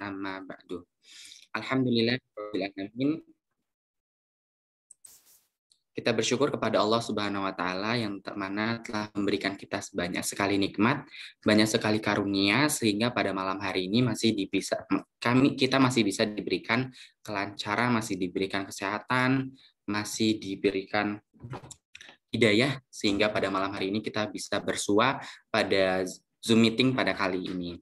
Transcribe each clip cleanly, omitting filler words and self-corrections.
Amma ba'du. Alhamdulillahirabbil alamin. Kita bersyukur kepada Allah Subhanahu wa taala yang mana telah memberikan kita banyak sekali nikmat, banyak sekali karunia sehingga pada malam hari ini kita masih bisa diberikan kelancaran, masih diberikan kesehatan, masih diberikan hidayah sehingga pada malam hari ini kita bisa bersua pada Zoom meeting pada kali ini.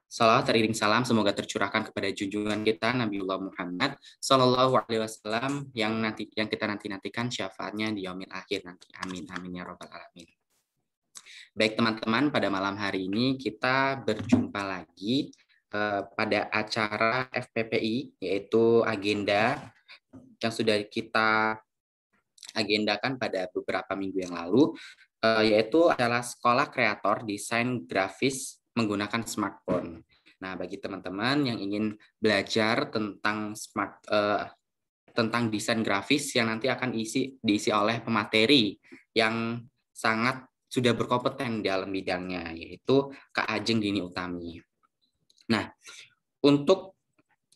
Salawat teriring salam semoga tercurahkan kepada junjungan kita Nabiullah Muhammad Sallallahu Alaihi Wasallam yang kita nantikan syafaatnya di yaumil akhir nanti. Amin amin ya robbal alamin. Baik teman-teman, pada malam hari ini kita berjumpa lagi pada acara FPPI, yaitu agenda yang sudah kita agendakan pada beberapa minggu yang lalu, yaitu adalah Sekolah Kreator Desain Grafis menggunakan smartphone. Nah, bagi teman-teman yang ingin belajar tentang tentang desain grafis yang nanti akan diisi oleh pemateri yang sangat sudah berkompeten dalam bidangnya, yaitu Kak Ajeng Dini Utami. Nah, untuk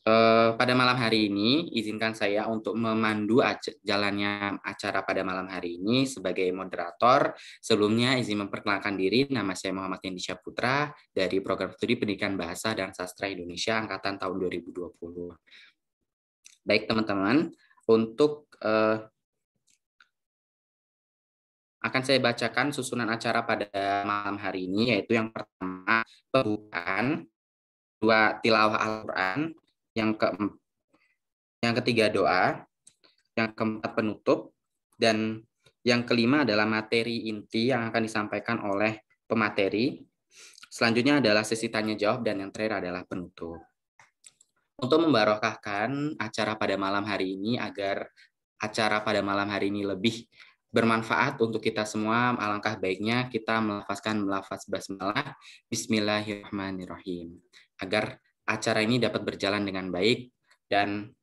pada malam hari ini, izinkan saya untuk memandu jalannya acara pada malam hari ini sebagai moderator. Sebelumnya izin memperkenalkan diri, nama saya Muhammad Yendi Syaputra dari Program Studi Pendidikan Bahasa dan Sastra Indonesia Angkatan tahun 2020. Baik teman-teman, untuk akan saya bacakan susunan acara pada malam hari ini, yaitu yang pertama pembukaan, kedua tilawah Al-Quran, yang ketiga doa, yang keempat penutup, dan yang kelima adalah materi inti yang akan disampaikan oleh pemateri. Selanjutnya adalah sesi tanya jawab dan yang terakhir adalah penutup. Untuk membarokahkan acara pada malam hari ini agar acara pada malam hari ini lebih bermanfaat untuk kita semua, alangkah baiknya kita melafazkan basmalah Bismillahirrahmanirrahim agar acara ini dapat berjalan dengan baik dan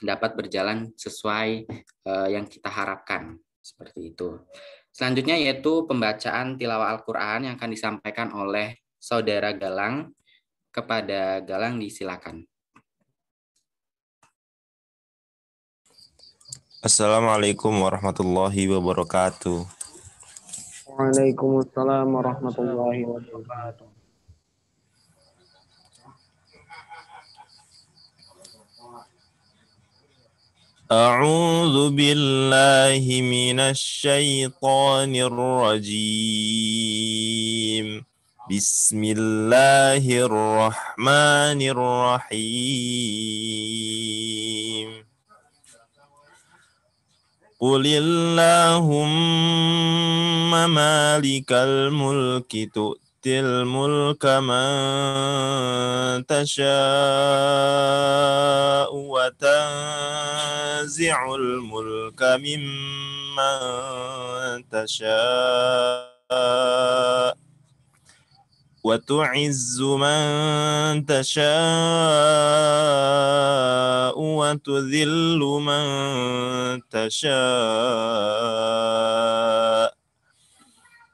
dapat berjalan sesuai yang kita harapkan, seperti itu. Selanjutnya yaitu pembacaan tilawah Al-Quran yang akan disampaikan oleh Saudara Galang. Kepada Galang disilakan. Assalamualaikum warahmatullahi wabarakatuh. Waalaikumsalam warahmatullahi wabarakatuh. A'udzu billahi minasy syaithanir rajim. Bismillahirrahmanirrahim. Qulillahumma malikal mulki tu'til mulka man tasha'u wa tanzi'ul mulka mimman tasha' wa tu'izzu man tasha'u wa tudhillu man tasha'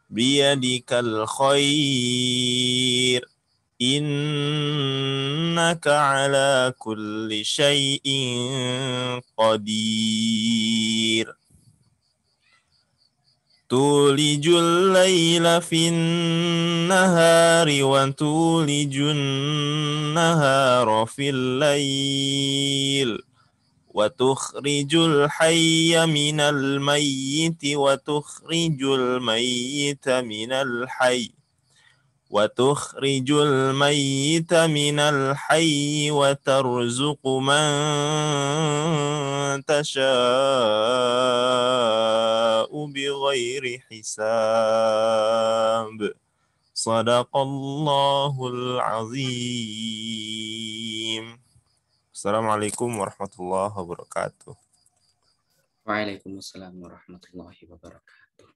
biyadikal khair innaka ala kulli syai'in qadir. Tulijul laila fin nahari wa tulijun nahara fil lail wa tukhrijul hayya minal mayyiti wa tukhrijul mayyita minal hayy wa tukhrijul mayyita minal hayy wa tarzuqu man tasha'u bighairi hisab. Shadaqallahul azim. Assalamualaikum warahmatullahi wabarakatuh. Waalaikumsalam warahmatullahi wabarakatuh.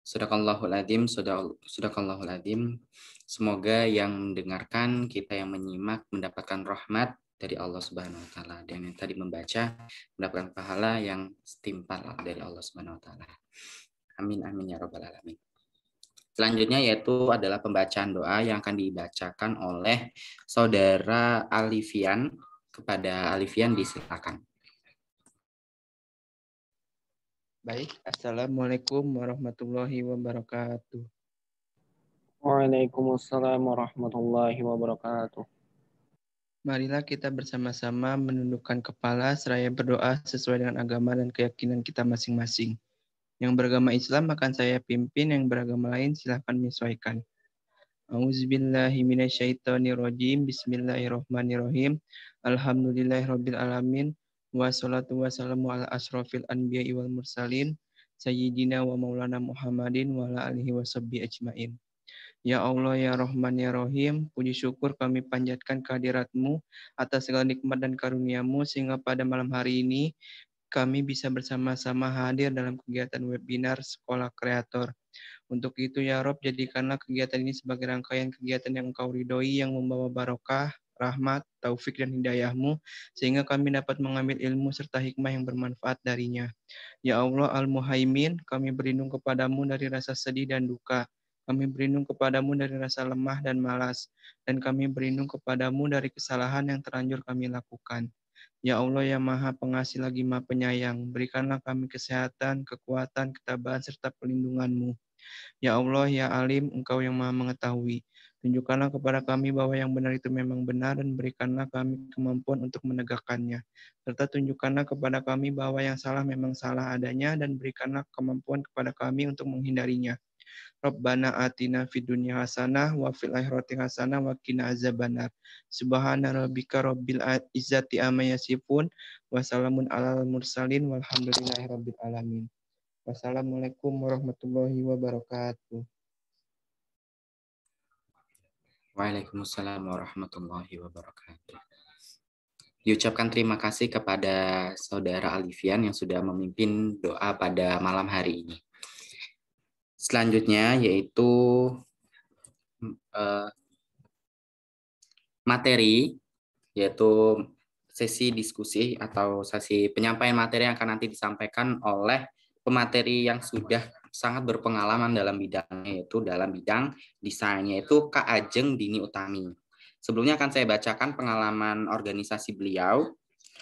Sadaqallahul adzim, sadaqallahul adzim. Semoga yang mendengarkan, kita yang menyimak mendapatkan rahmat dari Allah Subhanahu wa taala, dan yang tadi membaca mendapatkan pahala yang setimpal dari Allah Subhanahu wa taala. Amin amin ya rabbal alamin. Selanjutnya yaitu adalah pembacaan doa yang akan dibacakan oleh Saudara Alifian. Kepada Alifian disilakan. Baik, Assalamualaikum warahmatullahi wabarakatuh. Waalaikumsalam warahmatullahi wabarakatuh. Marilah kita bersama-sama menundukkan kepala seraya berdoa sesuai dengan agama dan keyakinan kita masing-masing. Yang beragama Islam akan saya pimpin, yang beragama lain silahkan menyesuaikan. A'udzubillahi minasyaitonirrajim. Bismillahirrahmanirrahim. Alhamdulillahirabbil alamin. Wassalatu wassalamu ala asrofil anbiya'i wal mursalin. Sayyidina wa maulana Muhammadin wa ala alihi washabbihi ajmain. Ya Allah, ya Rahman, ya Rahim, puji syukur kami panjatkan kehadirat-Mu atas segala nikmat dan karunia-Mu, sehingga pada malam hari ini kami bisa bersama-sama hadir dalam kegiatan webinar Sekolah Kreator. Untuk itu ya Rob, jadikanlah kegiatan ini sebagai rangkaian kegiatan yang Engkau ridhoi, yang membawa barokah, rahmat, taufik, dan hidayah-Mu, sehingga kami dapat mengambil ilmu serta hikmah yang bermanfaat darinya. Ya Allah Al-Muhaimin, kami berlindung kepadamu dari rasa sedih dan duka. Kami berlindung kepadamu dari rasa lemah dan malas. Dan kami berlindung kepadamu dari kesalahan yang terlanjur kami lakukan. Ya Allah yang Maha Pengasih lagi Maha Penyayang, berikanlah kami kesehatan, kekuatan, ketabahan, serta pelindungan-Mu. Ya Allah, ya Alim, Engkau yang Maha Mengetahui. Tunjukkanlah kepada kami bahwa yang benar itu memang benar, dan berikanlah kami kemampuan untuk menegakkannya. Serta tunjukkanlah kepada kami bahwa yang salah memang salah adanya, dan berikanlah kemampuan kepada kami untuk menghindarinya. Rabbana atina fid dunya hasanah wa fil akhirati hasanah wa qina azabannar. Subhana rabbika rabbil izzati amma yasifun wa salamun alal mursalin walhamdulillahi rabbil alamin. Wassalamualaikum warahmatullahi wabarakatuh. Waalaikumsalam warahmatullahi wabarakatuh. Diucapkan terima kasih kepada Saudara Alifian yang sudah memimpin doa pada malam hari ini. Selanjutnya yaitu materi, yaitu sesi diskusi atau sesi penyampaian materi yang akan nanti disampaikan oleh pemateri yang sudah sangat berpengalaman dalam bidangnya, yaitu dalam bidang desain, yaitu Kak Ajeng Dini Utami. Sebelumnya akan saya bacakan pengalaman organisasi beliau.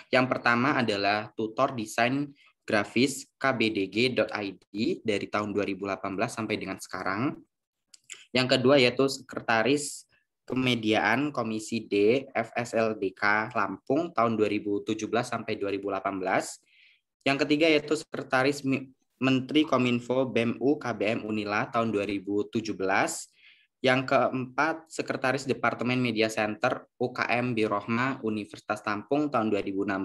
Yang pertama adalah tutor desain grafis kbdg.id dari tahun 2018 sampai dengan sekarang. Yang kedua yaitu sekretaris Kemediaan Komisi D FSLDK Lampung tahun 2017 sampai 2018. Yang ketiga yaitu sekretaris Menteri Kominfo BEM-U KBM Unila tahun 2017. Yang keempat, Sekretaris Departemen Media Center UKM Birohma Universitas Lampung tahun 2016.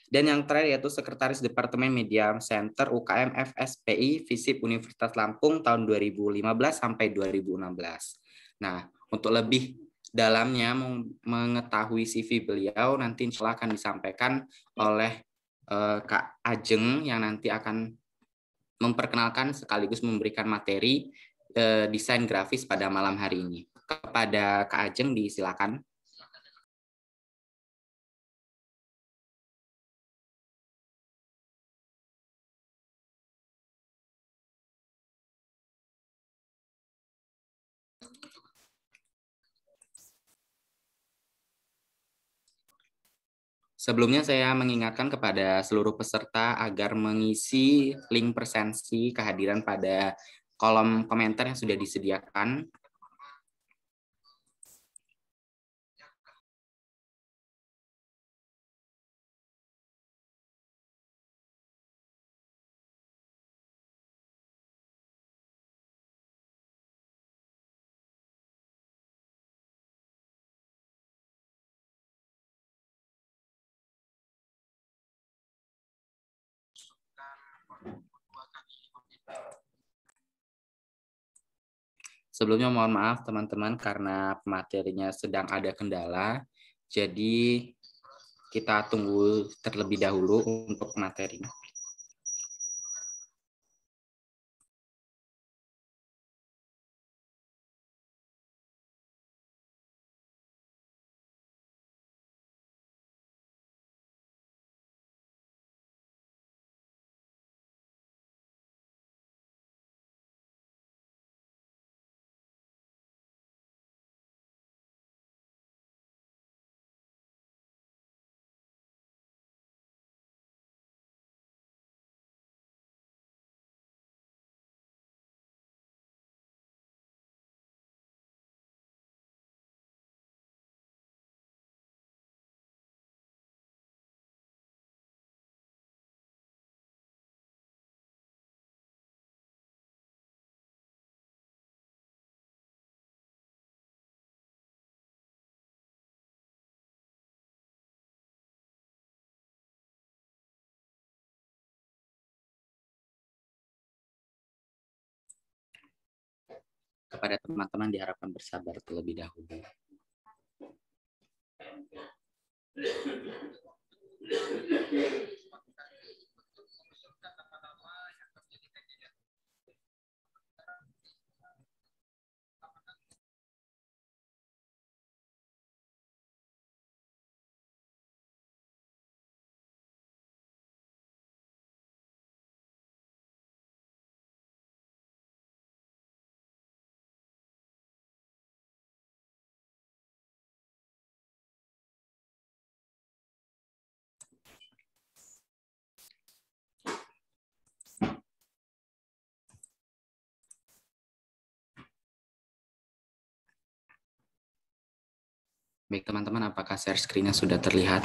Dan yang terakhir yaitu Sekretaris Departemen Media Center UKM FSPI FISIP Universitas Lampung tahun 2015 sampai 2016. Nah, untuk lebih dalamnya mengetahui CV beliau nanti insya Allah akan disampaikan oleh Kak Ajeng yang nanti akan memperkenalkan sekaligus memberikan materi desain grafis pada malam hari ini. Kepada Kak Ajeng disilakan. Sebelumnya saya mengingatkan kepada seluruh peserta agar mengisi link presensi kehadiran pada kolom komentar yang sudah disediakan. Sebelumnya mohon maaf teman-teman karena materinya sedang ada kendala, jadi kita tunggu terlebih dahulu untuk materi. Kepada teman-teman diharapkan bersabar terlebih dahulu. Baik teman-teman, apakah share screen-nya sudah terlihat?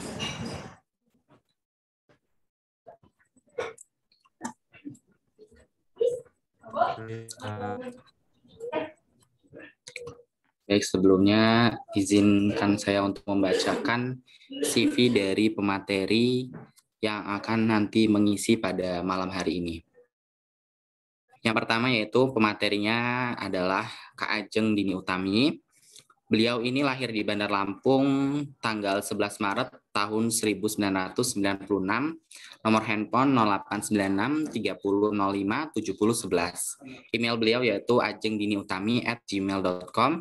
Baik, sebelumnya izinkan saya untuk membacakan CV dari pemateri yang akan nanti mengisi pada malam hari ini. Yang pertama yaitu pematerinya adalah Kak Ajeng Dini Utami. Beliau ini lahir di Bandar Lampung tanggal 11 Maret tahun 1996, nomor handphone 0896 30 05 70 11. Email beliau yaitu ajengdiniutami@gmail.com.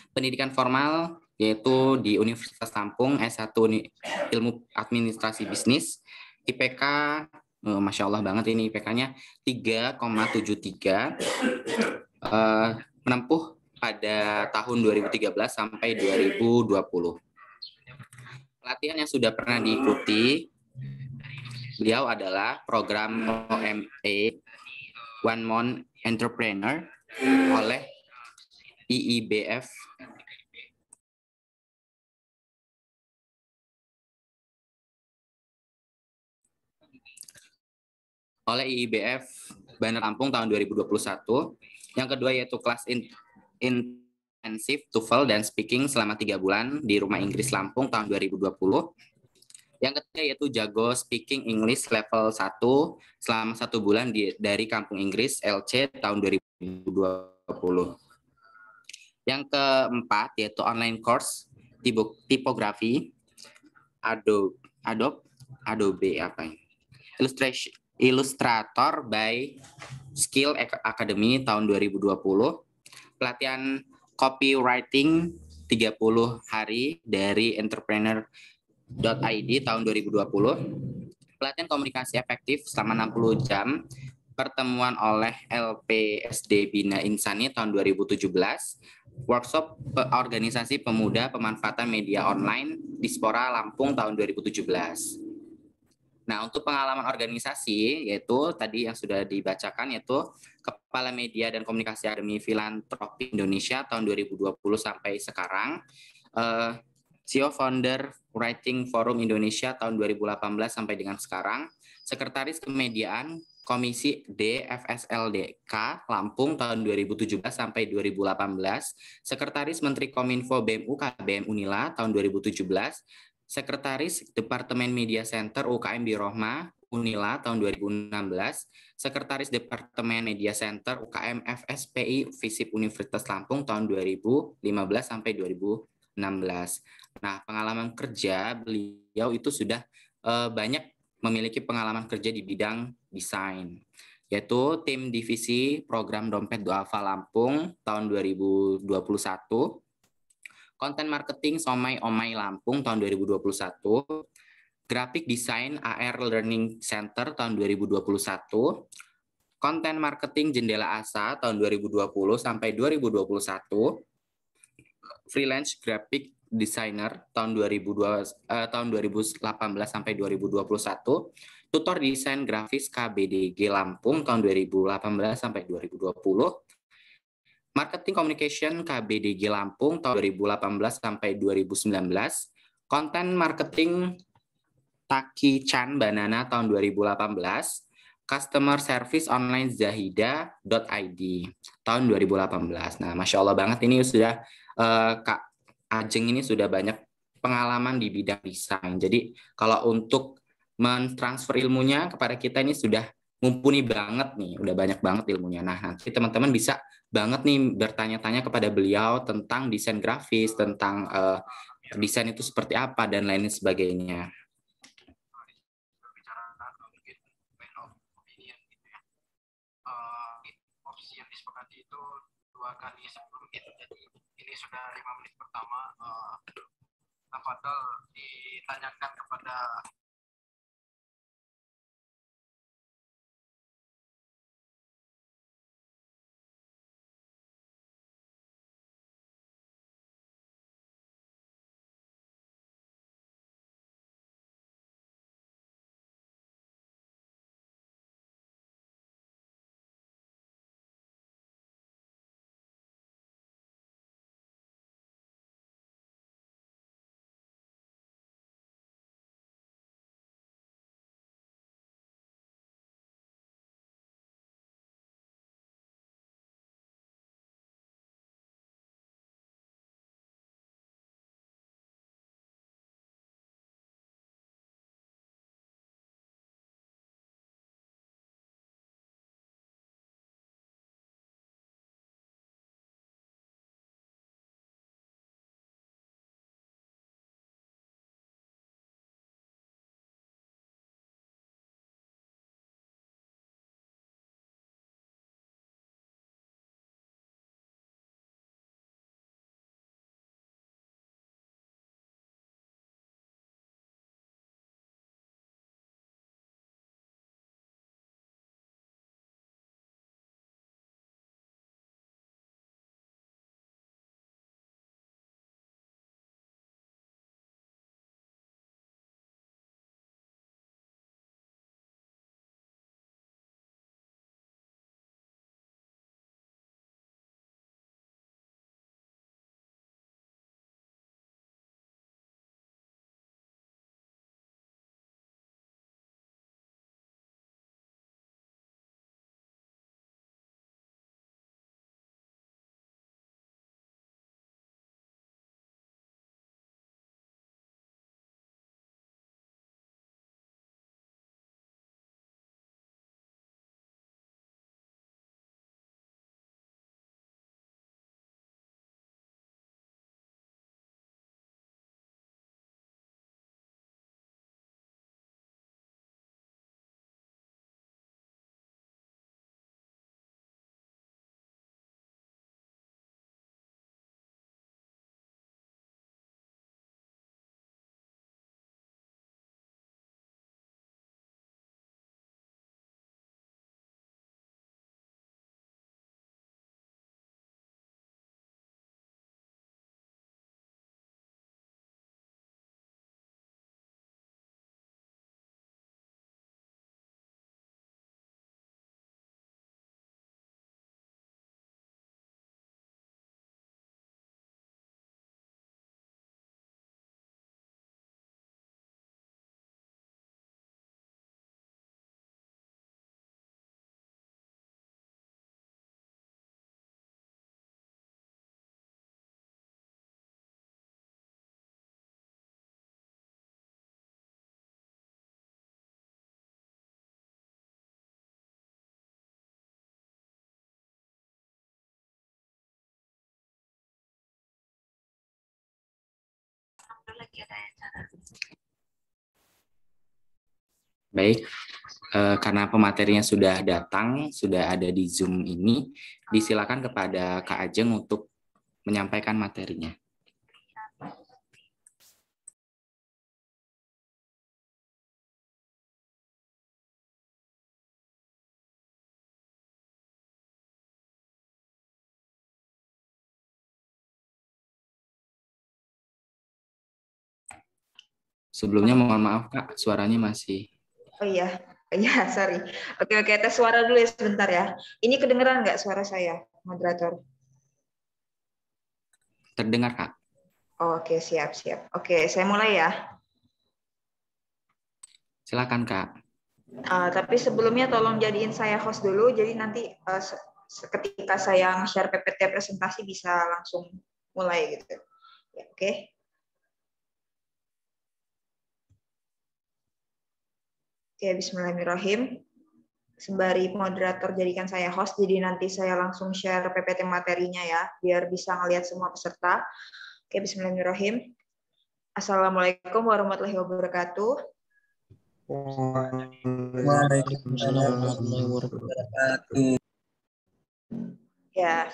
Pendidikan formal yaitu di Universitas Lampung S1 Ilmu Administrasi Bisnis, IPK Masya Allah banget ini IPK-nya 3,73, menempuh pada tahun 2013 sampai 2020. Pelatihan yang sudah pernah diikuti beliau adalah program OME One Month Entrepreneur oleh IIBF Bandar Lampung tahun 2021. Yang kedua yaitu kelas intensif TOEFL dan speaking selama 3 bulan di Rumah Inggris Lampung tahun 2020. Yang ketiga yaitu Jago Speaking English level 1 selama 1 bulan dari Kampung Inggris LC tahun 2020. Yang keempat yaitu online course tipografi Adobe apa ini? Illustrator by Skill Academy tahun 2020. Pelatihan copywriting 30 hari dari entrepreneur.id tahun 2020. Pelatihan komunikasi efektif selama 60 jam. Pertemuan oleh LPSD Bina Insani tahun 2017. Workshop organisasi pemuda pemanfaatan media online Dispora Lampung tahun 2017. Nah, untuk pengalaman organisasi, yaitu tadi yang sudah dibacakan, yaitu Kepala Media dan Komunikasi Akademi Filantropi Indonesia tahun 2020 sampai sekarang, CEO Founder Writing Forum Indonesia tahun 2018 sampai dengan sekarang, Sekretaris Kemediaan Komisi D FSLDK Lampung tahun 2017 sampai 2018, Sekretaris Menteri Kominfo BMU KBM Unila tahun 2017, Sekretaris Departemen Media Center UKM Birohma Unila tahun 2016, Sekretaris Departemen Media Center UKM FSPI FISIP Universitas Lampung tahun 2015 sampai 2016. Nah, pengalaman kerja beliau itu sudah banyak memiliki pengalaman kerja di bidang desain, yaitu tim divisi program Dompet Duafa Lampung tahun 2021, konten marketing Somai Omai Lampung tahun 2021, grafik desain AR Learning Center tahun 2021, konten marketing Jendela Asa tahun 2020 sampai 2021, freelance graphic designer tahun 2018 sampai 2021, tutor desain grafis KBDG Lampung tahun 2018 sampai 2020, Marketing Communication KBDG Lampung tahun 2018 sampai 2019, konten marketing Taki Chan Banana tahun 2018, Customer Service Online Zahida.id tahun 2018. Nah, Masya Allah banget ini sudah Kak Ajeng ini sudah banyak pengalaman di bidang desain. Jadi kalau untuk mentransfer ilmunya kepada kita ini sudah mumpuni banget nih, udah banyak banget ilmunya. Nah, nanti teman-teman bisa banget nih bertanya-tanya kepada beliau tentang desain grafis, tentang desain itu seperti apa dan lain sebagainya. Opsi yang disepakati itu 2 kali sebelum itu, jadi ini sudah 5 menit pertama. Tafadhol ditanyakan kepada Baik, karena pematerinya sudah datang, sudah ada di Zoom ini, disilakan kepada Kak Ajeng untuk menyampaikan materinya. Sebelumnya mohon maaf Kak, suaranya masih... Oh iya, iya sorry. Oke, tes suara dulu ya sebentar ya. Ini kedengeran nggak suara saya, moderator? Terdengar Kak. Oke, siap. Oke, saya mulai ya. Silakan Kak. Tapi sebelumnya tolong jadiin saya host dulu, jadi nanti ketika saya share PPT presentasi bisa langsung mulai gitu. Ya, oke. Oke, bismillahirrahmanirrahim. sembari moderator jadikan saya host, jadi nanti saya langsung share PPT materinya ya, biar bisa ngelihat semua peserta. Oke, bismillahirrahmanirrahim. Assalamualaikum warahmatullahi wabarakatuh. Waalaikumsalam warahmatullahi wabarakatuh. Ya,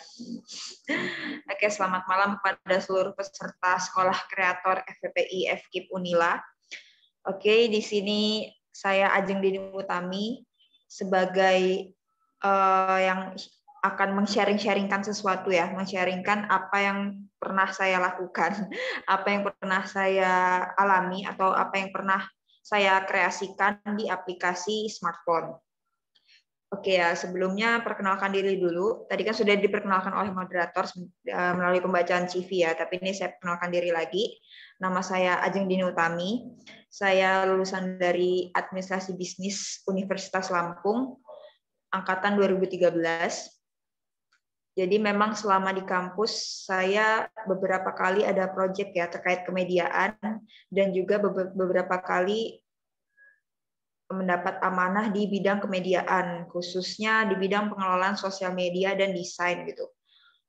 oke, selamat malam kepada seluruh peserta Sekolah Kreator FPPI FKIP Unila. Oke, di sini saya Ajeng Dini Utami sebagai yang akan men-sharing-sharingkan sesuatu ya, men-sharingkan apa yang pernah saya lakukan, apa yang pernah saya alami atau apa yang pernah saya kreasikan di aplikasi smartphone. Oke ya, sebelumnya perkenalkan diri dulu. Tadi kan sudah diperkenalkan oleh moderator melalui pembacaan CV ya, tapi ini saya perkenalkan diri lagi. Nama saya Ajeng Dini Utami. Saya lulusan dari Administrasi Bisnis Universitas Lampung, angkatan 2013. Jadi memang selama di kampus saya beberapa kali ada proyek ya terkait kemediaan dan juga beberapa kali mendapat amanah di bidang kemediaan, khususnya di bidang pengelolaan sosial media dan desain gitu.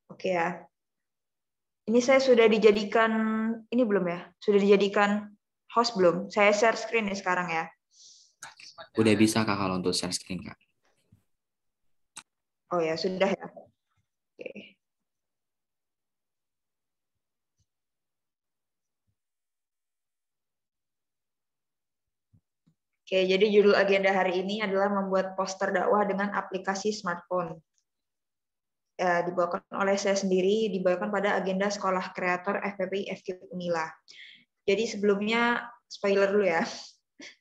Oke ya. Ini saya sudah dijadikan, ini belum ya? Sudah dijadikan host belum? Saya share screen nih sekarang ya. Udah bisa Kak kalau untuk share screen Kak. Oh ya, sudah ya. Oke. Oke, jadi judul agenda hari ini adalah membuat poster dakwah dengan aplikasi smartphone. Ya, dibawakan oleh saya sendiri, dibawakan pada agenda Sekolah Kreator FPPI FKIP Unila. Jadi sebelumnya spoiler dulu ya,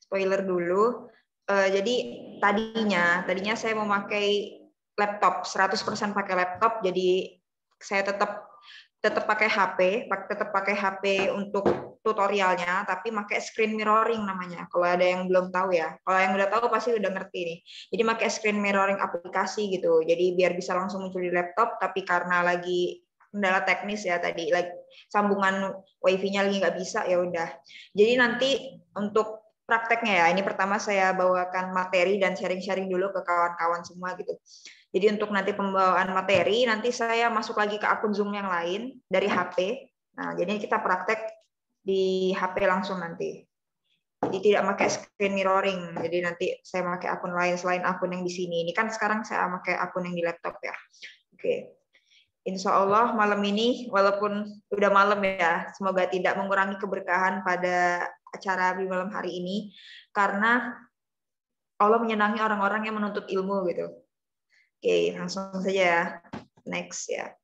spoiler dulu. Jadi tadinya saya memakai laptop, 100% pakai laptop. Jadi saya tetap pakai HP, tetap pakai HP untuk tutorialnya, tapi pakai screen mirroring namanya. Kalau ada yang belum tahu ya, kalau yang udah tahu pasti udah ngerti nih. Jadi pakai screen mirroring aplikasi gitu. Jadi biar bisa langsung muncul di laptop, tapi karena lagi kendala teknis ya tadi, like, sambungan wifi-nya lagi nggak bisa, ya udah. Jadi nanti untuk prakteknya ya, ini pertama saya bawakan materi dan sharing-sharing dulu ke kawan-kawan semua gitu. Jadi untuk nanti pembawaan materi, nanti saya masuk lagi ke akun Zoom yang lain dari HP. Nah, jadi kita praktek di HP langsung nanti. Jadi tidak pakai screen mirroring. Jadi nanti saya pakai akun lain selain akun yang di sini. Ini kan sekarang saya pakai akun yang di laptop ya. Oke. Insya Allah malam ini, walaupun udah malam ya, semoga tidak mengurangi keberkahan pada acara di malam hari ini, karena Allah menyenangi orang-orang yang menuntut ilmu gitu. Oke, langsung saja ya. Next ya.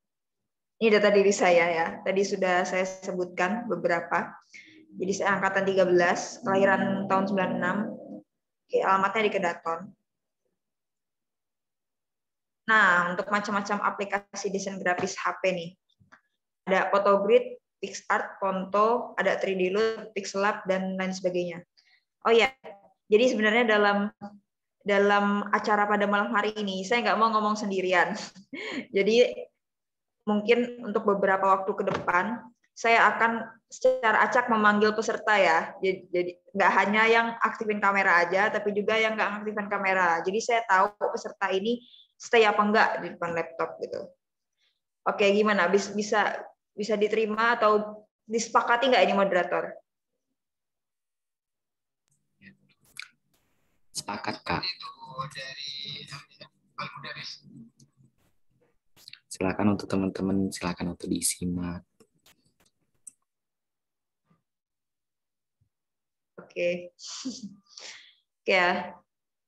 Ini data diri saya ya. Tadi sudah saya sebutkan beberapa. Jadi saya angkatan 13, kelahiran tahun 96. Oke, alamatnya di Kedaton. Nah, untuk macam-macam aplikasi desain grafis HP nih. Ada Photogrid, PixArt, Ponto, ada 3D Loot, Pixellab, dan lain sebagainya. Oh ya, jadi sebenarnya dalam acara pada malam hari ini, saya nggak mau ngomong sendirian. Jadi mungkin untuk beberapa waktu ke depan, saya akan secara acak memanggil peserta ya. Jadi nggak hanya yang aktifin kamera aja, tapi juga yang nggak aktifin kamera. Jadi saya tahu peserta ini stay apa enggak di depan laptop gitu. Oke, gimana? Bisa diterima atau disepakati nggak ini moderator? Sepakat Kak. Silakan untuk teman-teman, silakan untuk disimak. Oke. Oke ya.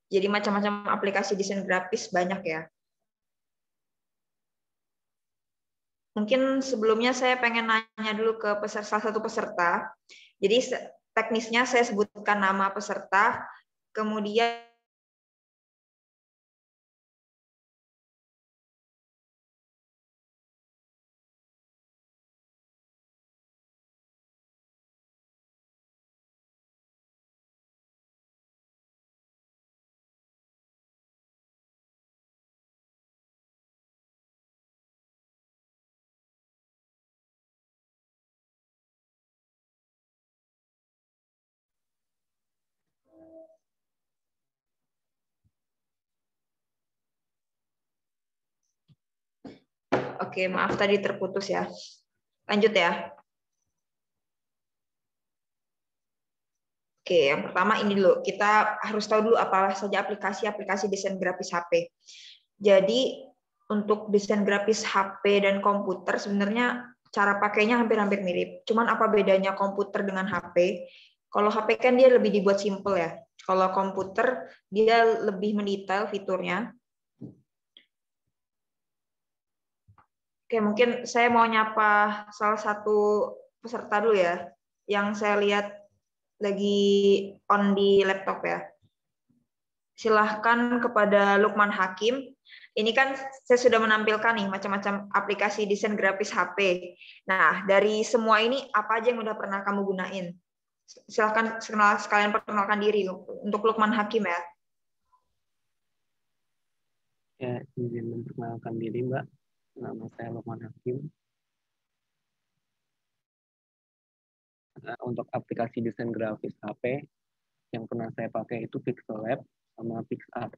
Jadi macam-macam aplikasi desain grafis banyak ya. Mungkin sebelumnya saya pengen nanya dulu ke salah satu peserta. Jadi teknisnya saya sebutkan nama peserta, kemudian Oke, maaf tadi terputus ya. Lanjut ya. Oke, yang pertama ini dulu. Kita harus tahu dulu apa saja aplikasi-aplikasi desain grafis HP. Jadi untuk desain grafis HP dan komputer sebenarnya cara pakainya hampir-hampir mirip. Cuman apa bedanya komputer dengan HP? Kalau HP kan dia lebih dibuat simple ya. Kalau komputer dia lebih mendetail fiturnya. Oke, mungkin saya mau nyapa salah satu peserta dulu ya, yang saya lihat lagi on di laptop ya. Silahkan kepada Lukman Hakim. Ini kan saya sudah menampilkan nih macam-macam aplikasi desain grafis HP. Nah, dari semua ini apa aja yang udah pernah kamu gunain? Silahkan sekalian perkenalkan diri untuk Lukman Hakim ya. Ya, izin memperkenalkan diri, Mbak. Nama saya Lukman Hakim. Untuk aplikasi desain grafis HP, yang pernah saya pakai itu Pixellab sama PixArt.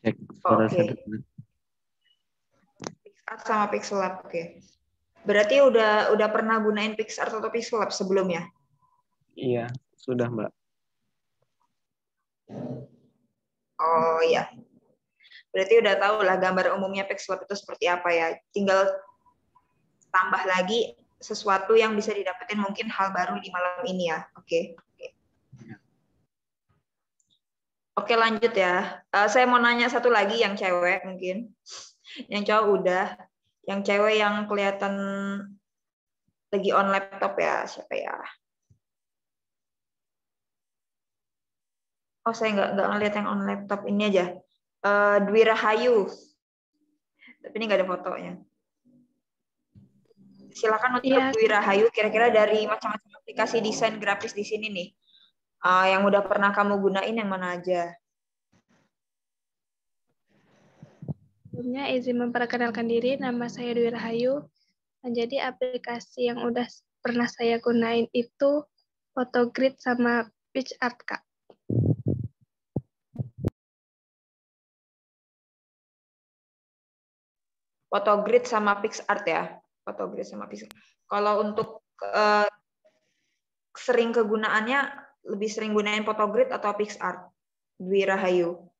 Cek suara saya. PixArt sama Pixellab, oke. Berarti udah pernah gunain PixArt atau Pixellab sebelumnya? Iya, sudah, Mbak. Oh iya. Berarti udah tahu lah gambar umumnya Pixellab itu seperti apa ya. Tinggal tambah lagi sesuatu yang bisa didapetin mungkin hal baru di malam ini ya. Oke. Oke, lanjut ya. Saya mau nanya satu lagi yang cewek mungkin. Yang cowok udah. Yang cewek yang kelihatan lagi on laptop ya. Siapa ya? Oh, saya nggak ngeliat yang on laptop. Ini aja. Dwi Rahayu. Tapi ini nggak ada fotonya. Silakan untuk Dwi Rahayu. Kira-kira dari macam-macam aplikasi desain grafis di sini nih. Yang udah pernah kamu gunain yang mana aja? Sebelumnya izin memperkenalkan diri, nama saya Dwi Rahayu. Jadi aplikasi yang udah pernah saya gunain itu Photogrid sama PixArt, Kak. Photogrid sama PixArt ya. Photogrid sama PixArt. Kalau untuk sering kegunaannya, lebih sering gunain Photogrid atau PixArt? Dwi Rahayu.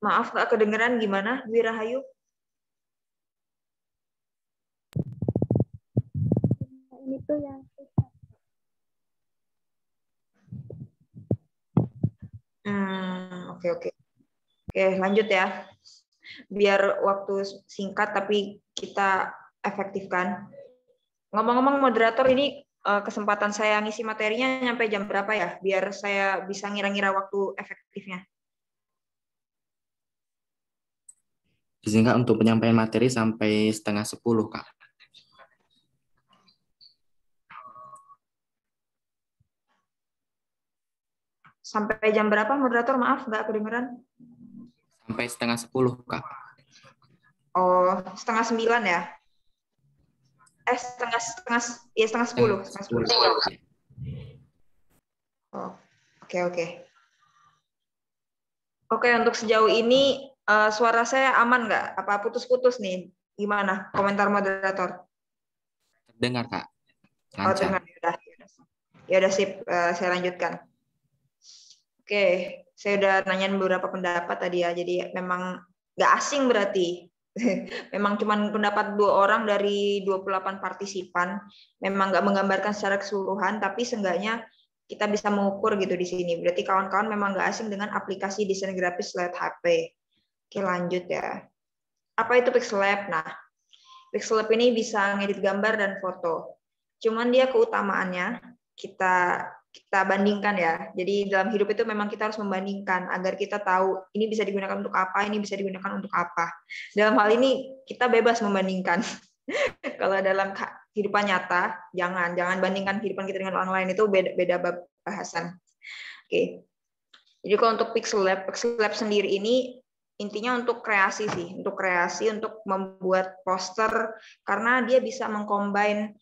Maaf, nggak kedengeran gimana, Dwi Rahayu? Ini tuh yang Oke, lanjut ya. Biar waktu singkat tapi kita efektifkan. Ngomong-ngomong moderator, ini kesempatan saya ngisi materinya nyampe jam berapa ya? Biar saya bisa ngira-ngira waktu efektifnya. Izinkan untuk penyampaian materi sampai 9:30, Kak. Sampai jam berapa moderator? Maaf, nggak kedengeran. Sampai 9:30, Kak. Oh, 8:30 ya? setengah 10. Oh, oke. Oke, untuk sejauh ini suara saya aman nggak? Apa putus-putus nih? Gimana? Komentar moderator. Terdengar, Kak. Oh, dengar. Ya udah sip. Saya lanjutkan. Oke, saya udah nanyain beberapa pendapat tadi ya. Jadi memang nggak asing berarti. Memang cuma pendapat 2 orang dari 28 partisipan. Memang nggak menggambarkan secara keseluruhan, tapi seenggaknya kita bisa mengukur gitu di sini. Berarti kawan-kawan memang nggak asing dengan aplikasi desain grafis lewat HP. Oke, lanjut ya. Apa itu Pixellab? Nah, Pixellab ini bisa ngedit gambar dan foto. Cuman dia keutamaannya kita bandingkan ya. Jadi dalam hidup itu memang kita harus membandingkan agar kita tahu ini bisa digunakan untuk apa, ini bisa digunakan untuk apa. Dalam hal ini kita bebas membandingkan. Kalau dalam kehidupan nyata, jangan bandingkan kehidupan kita dengan online, itu beda bahasan. Oke. Jadi kalau untuk Pixellab sendiri ini intinya untuk kreasi sih, untuk membuat poster, karena dia bisa mengcombine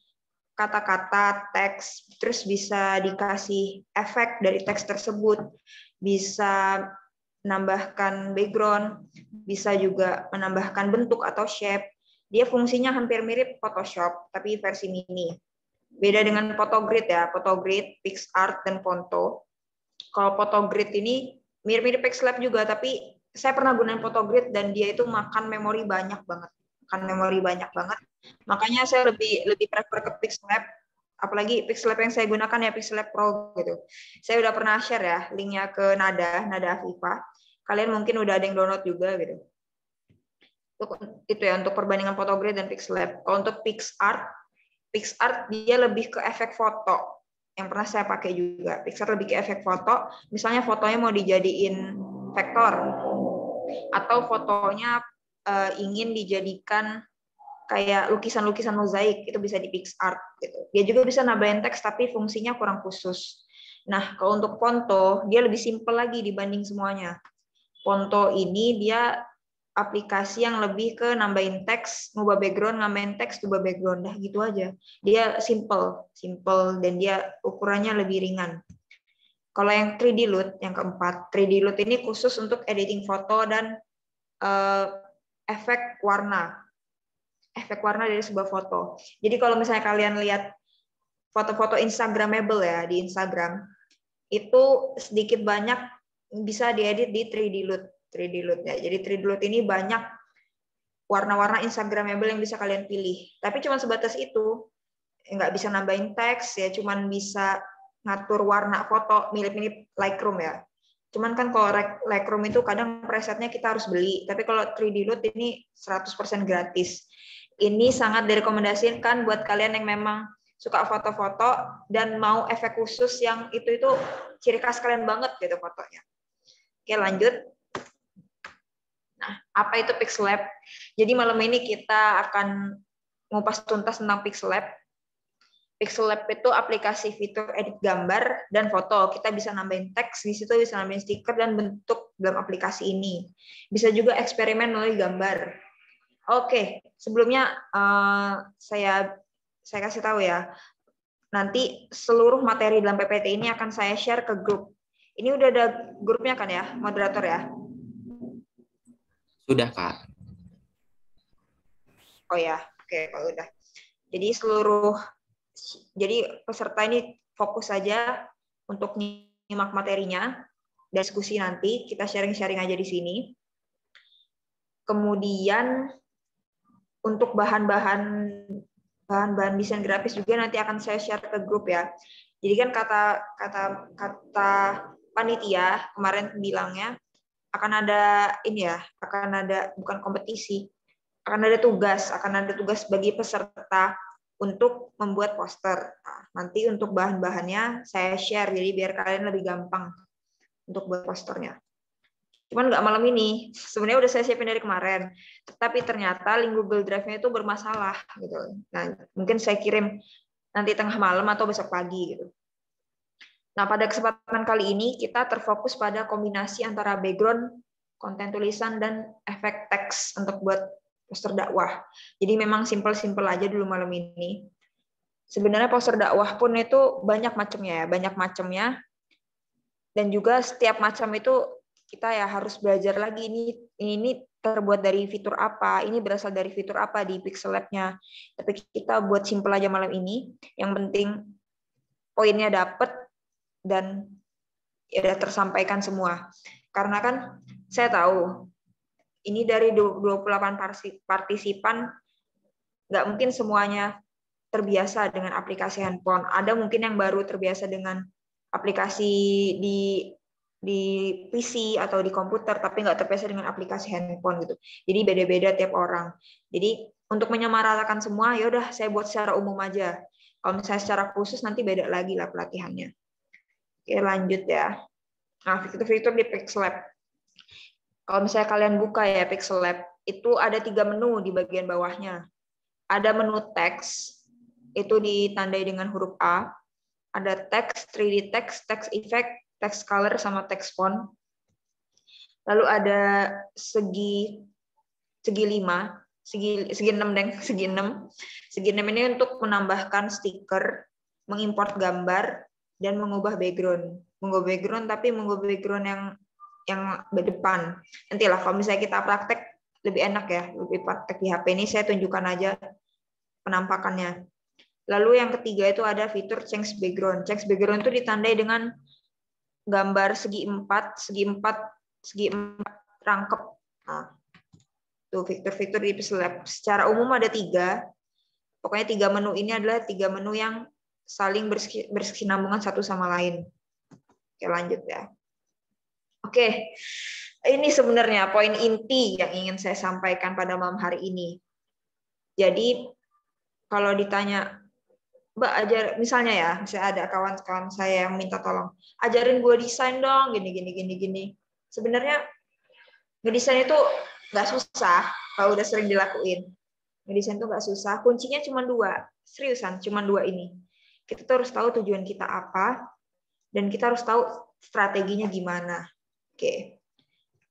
kata-kata, teks, terus bisa dikasih efek dari teks tersebut, bisa menambahkan background, bisa juga menambahkan bentuk atau shape. Dia fungsinya hampir mirip Photoshop, tapi versi mini. Beda dengan Photogrid ya, Photogrid, PicsArt, dan Fonto. Kalau Photogrid ini mirip-mirip Pixlab juga, tapi saya pernah gunain Photogrid dan dia itu makan memori banyak banget. Makanya saya lebih prefer ke Pixlab, apalagi Pixlab yang saya gunakan ya Pixlab Pro gitu. Saya udah pernah share ya linknya ke Nada Afifa. Kalian mungkin udah ada yang download juga gitu. Itu ya untuk perbandingan Photogrid dan Pixlab. Kalau untuk PicsArt dia lebih ke efek foto. Yang pernah saya pakai juga. PicsArt lebih ke efek foto. Misalnya fotonya mau dijadiin vektor atau fotonya ingin dijadikan kayak lukisan-lukisan mozaik, itu bisa di PicsArt gitu. Dia juga bisa nambahin teks tapi fungsinya kurang khusus. Nah, kalau untuk Fonto dia lebih simpel lagi dibanding semuanya. Fonto ini dia aplikasi yang lebih ke nambahin teks, ngubah background, nambahin teks, ubah background, dah gitu aja. Dia simple dan dia ukurannya lebih ringan. Kalau yang 3D Loot, yang keempat, 3D Loot ini khusus untuk editing foto dan efek warna dari sebuah foto. Jadi kalau misalnya kalian lihat foto-foto Instagramable ya di Instagram, itu sedikit banyak bisa diedit di 3D Loot ya. Jadi 3D Loot ini banyak warna-warna Instagramable yang bisa kalian pilih. Tapi cuma sebatas itu, nggak bisa nambahin teks ya, cuman bisa ngatur warna foto mirip-mirip Lightroom ya. Cuman kan kalau Lightroom itu kadang presetnya kita harus beli, tapi kalau 3D Loot ini 100% gratis. Ini sangat direkomendasikan buat kalian yang memang suka foto-foto dan mau efek khusus yang itu ciri khas kalian banget gitu fotonya. Oke, lanjut. Nah, apa itu Pixlab? Jadi malam ini kita akan ngupas tuntas tentang Pixlab. Pixlab itu aplikasi fitur edit gambar dan foto. Kita bisa nambahin teks di situ, bisa nambahin stiker dan bentuk dalam aplikasi ini. Bisa juga eksperimen melalui gambar. Oke, sebelumnya saya kasih tahu ya. Nanti seluruh materi dalam PPT ini akan saya share ke grup. Ini udah ada grupnya kan ya, moderator ya? Sudah, Kak. Oh ya, oke, kalau udah. Jadi peserta ini fokus saja untuk nyimak materinya, diskusi nanti, kita sharing-sharing aja di sini. Kemudian untuk bahan-bahan desain grafis juga nanti akan saya share ke grup ya. Jadi kan kata panitia kemarin bilangnya akan ada bukan kompetisi, akan ada tugas bagi peserta untuk membuat poster. Nah, nanti untuk bahan-bahannya saya share, jadi biar kalian lebih gampang untuk buat posternya. Cuman nggak malam ini, sebenarnya udah saya siapin dari kemarin, tapi ternyata link Google Drive-nya itu bermasalah gitu. Nah, mungkin saya kirim nanti tengah malam atau besok pagi gitu. Nah, pada kesempatan kali ini kita terfokus pada kombinasi antara background, konten tulisan, dan efek teks untuk buat poster dakwah. Jadi memang simpel-simpel aja dulu malam ini. Sebenarnya poster dakwah pun itu banyak macamnya. Dan juga setiap macam itu kita ya harus belajar lagi ini terbuat dari fitur apa, ini berasal dari fitur apa di Pixlab-nya. Tapi kita buat simpel aja malam ini. Yang penting poinnya dapet dan ya udah tersampaikan semua. Karena kan saya tahu ini dari 28 partisipan nggak mungkin semuanya terbiasa dengan aplikasi handphone. Ada mungkin yang baru terbiasa dengan aplikasi di PC atau di komputer, tapi nggak terbiasa dengan aplikasi handphone gitu. Jadi beda-beda tiap orang. Jadi untuk menyamaratakan semua, ya udah saya buat secara umum aja. Kalau misalnya secara khusus nanti beda lagi lah pelatihannya. Oke, lanjut ya. Nah, fitur-fitur di Pixlab. Kalau misalnya kalian buka ya Pixlab, itu ada 3 menu di bagian bawahnya. Ada menu teks, itu ditandai dengan huruf A. Ada teks, 3D text, text effect, text color, sama text font. Lalu ada segi 5, segi 6 deng, segi 6. Segi 6 ini untuk menambahkan stiker, mengimport gambar, dan mengubah background. Mengubah background tapi mengubah background yang berdepan. Nantilah kalau misalnya kita praktek lebih enak ya, lebih praktek di HP ini saya tunjukkan aja penampakannya. Lalu yang ketiga itu ada fitur change background. Change background itu ditandai dengan gambar segi 4 rangkep. Nah, tuh fitur-fitur di Pixel Lab. Secara umum ada 3. Pokoknya 3 menu ini adalah 3 menu yang saling berkesinambungan satu sama lain. Oke, lanjut ya. Oke, ini sebenarnya poin inti yang ingin saya sampaikan pada malam hari ini. Jadi, kalau ditanya, Mbak, misalnya ada kawan-kawan saya yang minta tolong, ajarin gue desain dong, gini. Sebenarnya ngedesain itu nggak susah kalau udah sering dilakuin. Ngedesain itu nggak susah. Kuncinya cuma 2, seriusan, cuma 2 ini. Kita tuh harus tahu tujuan kita apa, dan kita harus tahu strateginya gimana. Oke.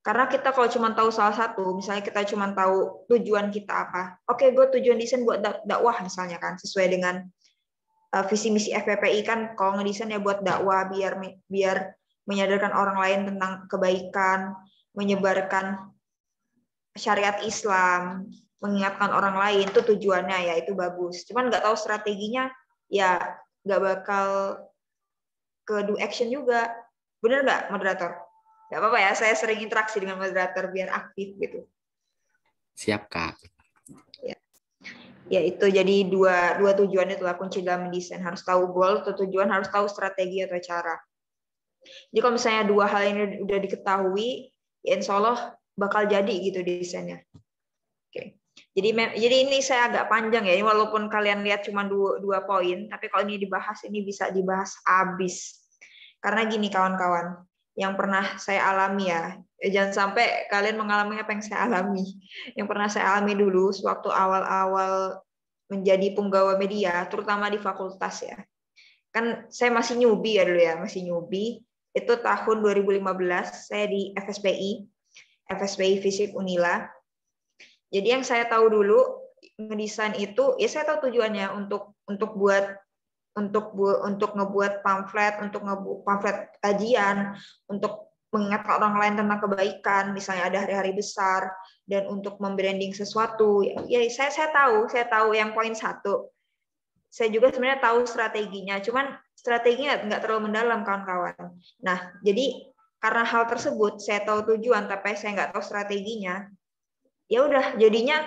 Karena kita kalau cuma tahu salah satu, misalnya kita cuma tahu tujuan kita apa. Oke, gue tujuan desain buat dakwah misalnya kan, sesuai dengan visi misi FPPI kan, kalau ngedesain ya buat dakwah, biar menyadarkan orang lain tentang kebaikan, menyebarkan syariat Islam, mengingatkan orang lain, itu tujuannya ya, itu bagus. Cuman nggak tahu strateginya, ya nggak bakal ke do action juga. Bener nggak, moderator? Nggak apa-apa ya, saya sering interaksi dengan moderator biar aktif gitu. Siap, Kak. Ya itu jadi dua tujuan itulah kunci dalam mendesain. Harus tahu goal atau tujuan, harus tahu strategi atau cara. Jadi kalau misalnya 2 hal ini udah diketahui, ya insya Allah bakal jadi gitu desainnya. Oke. Jadi ini saya agak panjang ya, walaupun kalian lihat cuma 2 poin, tapi kalau ini dibahas, ini bisa dibahas habis. Karena gini kawan-kawan, yang pernah saya alami ya, jangan sampai kalian mengalami apa yang saya alami. Yang pernah saya alami dulu sewaktu awal-awal menjadi penggawa media, terutama di fakultas ya. Kan saya masih newbie ya dulu ya, masih newbie. Itu tahun 2015, saya di FSPI Fisip Unila. Jadi yang saya tahu dulu ngedesain itu, ya saya tahu tujuannya untuk ngebuat pamflet, pamflet kajian, untuk mengingatkan orang lain tentang kebaikan, misalnya ada hari-hari besar, dan untuk membranding sesuatu. Ya saya tahu yang poin 1. Saya juga sebenarnya tahu strateginya, cuman strateginya nggak terlalu mendalam kawan-kawan. Nah, jadi karena hal tersebut saya tahu tujuan, tapi saya nggak tahu strateginya. Ya udah, jadinya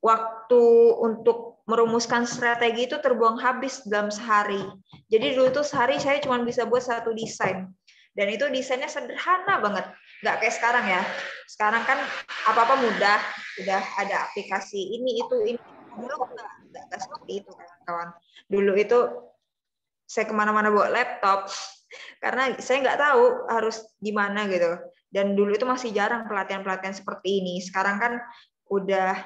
waktu untuk merumuskan strategi itu terbuang habis dalam sehari. Jadi dulu tuh sehari saya cuma bisa buat 1 desain. Dan itu desainnya sederhana banget. Nggak kayak sekarang ya. Sekarang kan apa-apa mudah. Udah ada aplikasi ini, itu, ini. Dulu nggak seperti itu, kawan-kawan. Dulu itu saya kemana-mana bawa laptop. Karena saya nggak tahu harus gimana gitu. Dan dulu itu masih jarang pelatihan-pelatihan seperti ini. Sekarang kan udah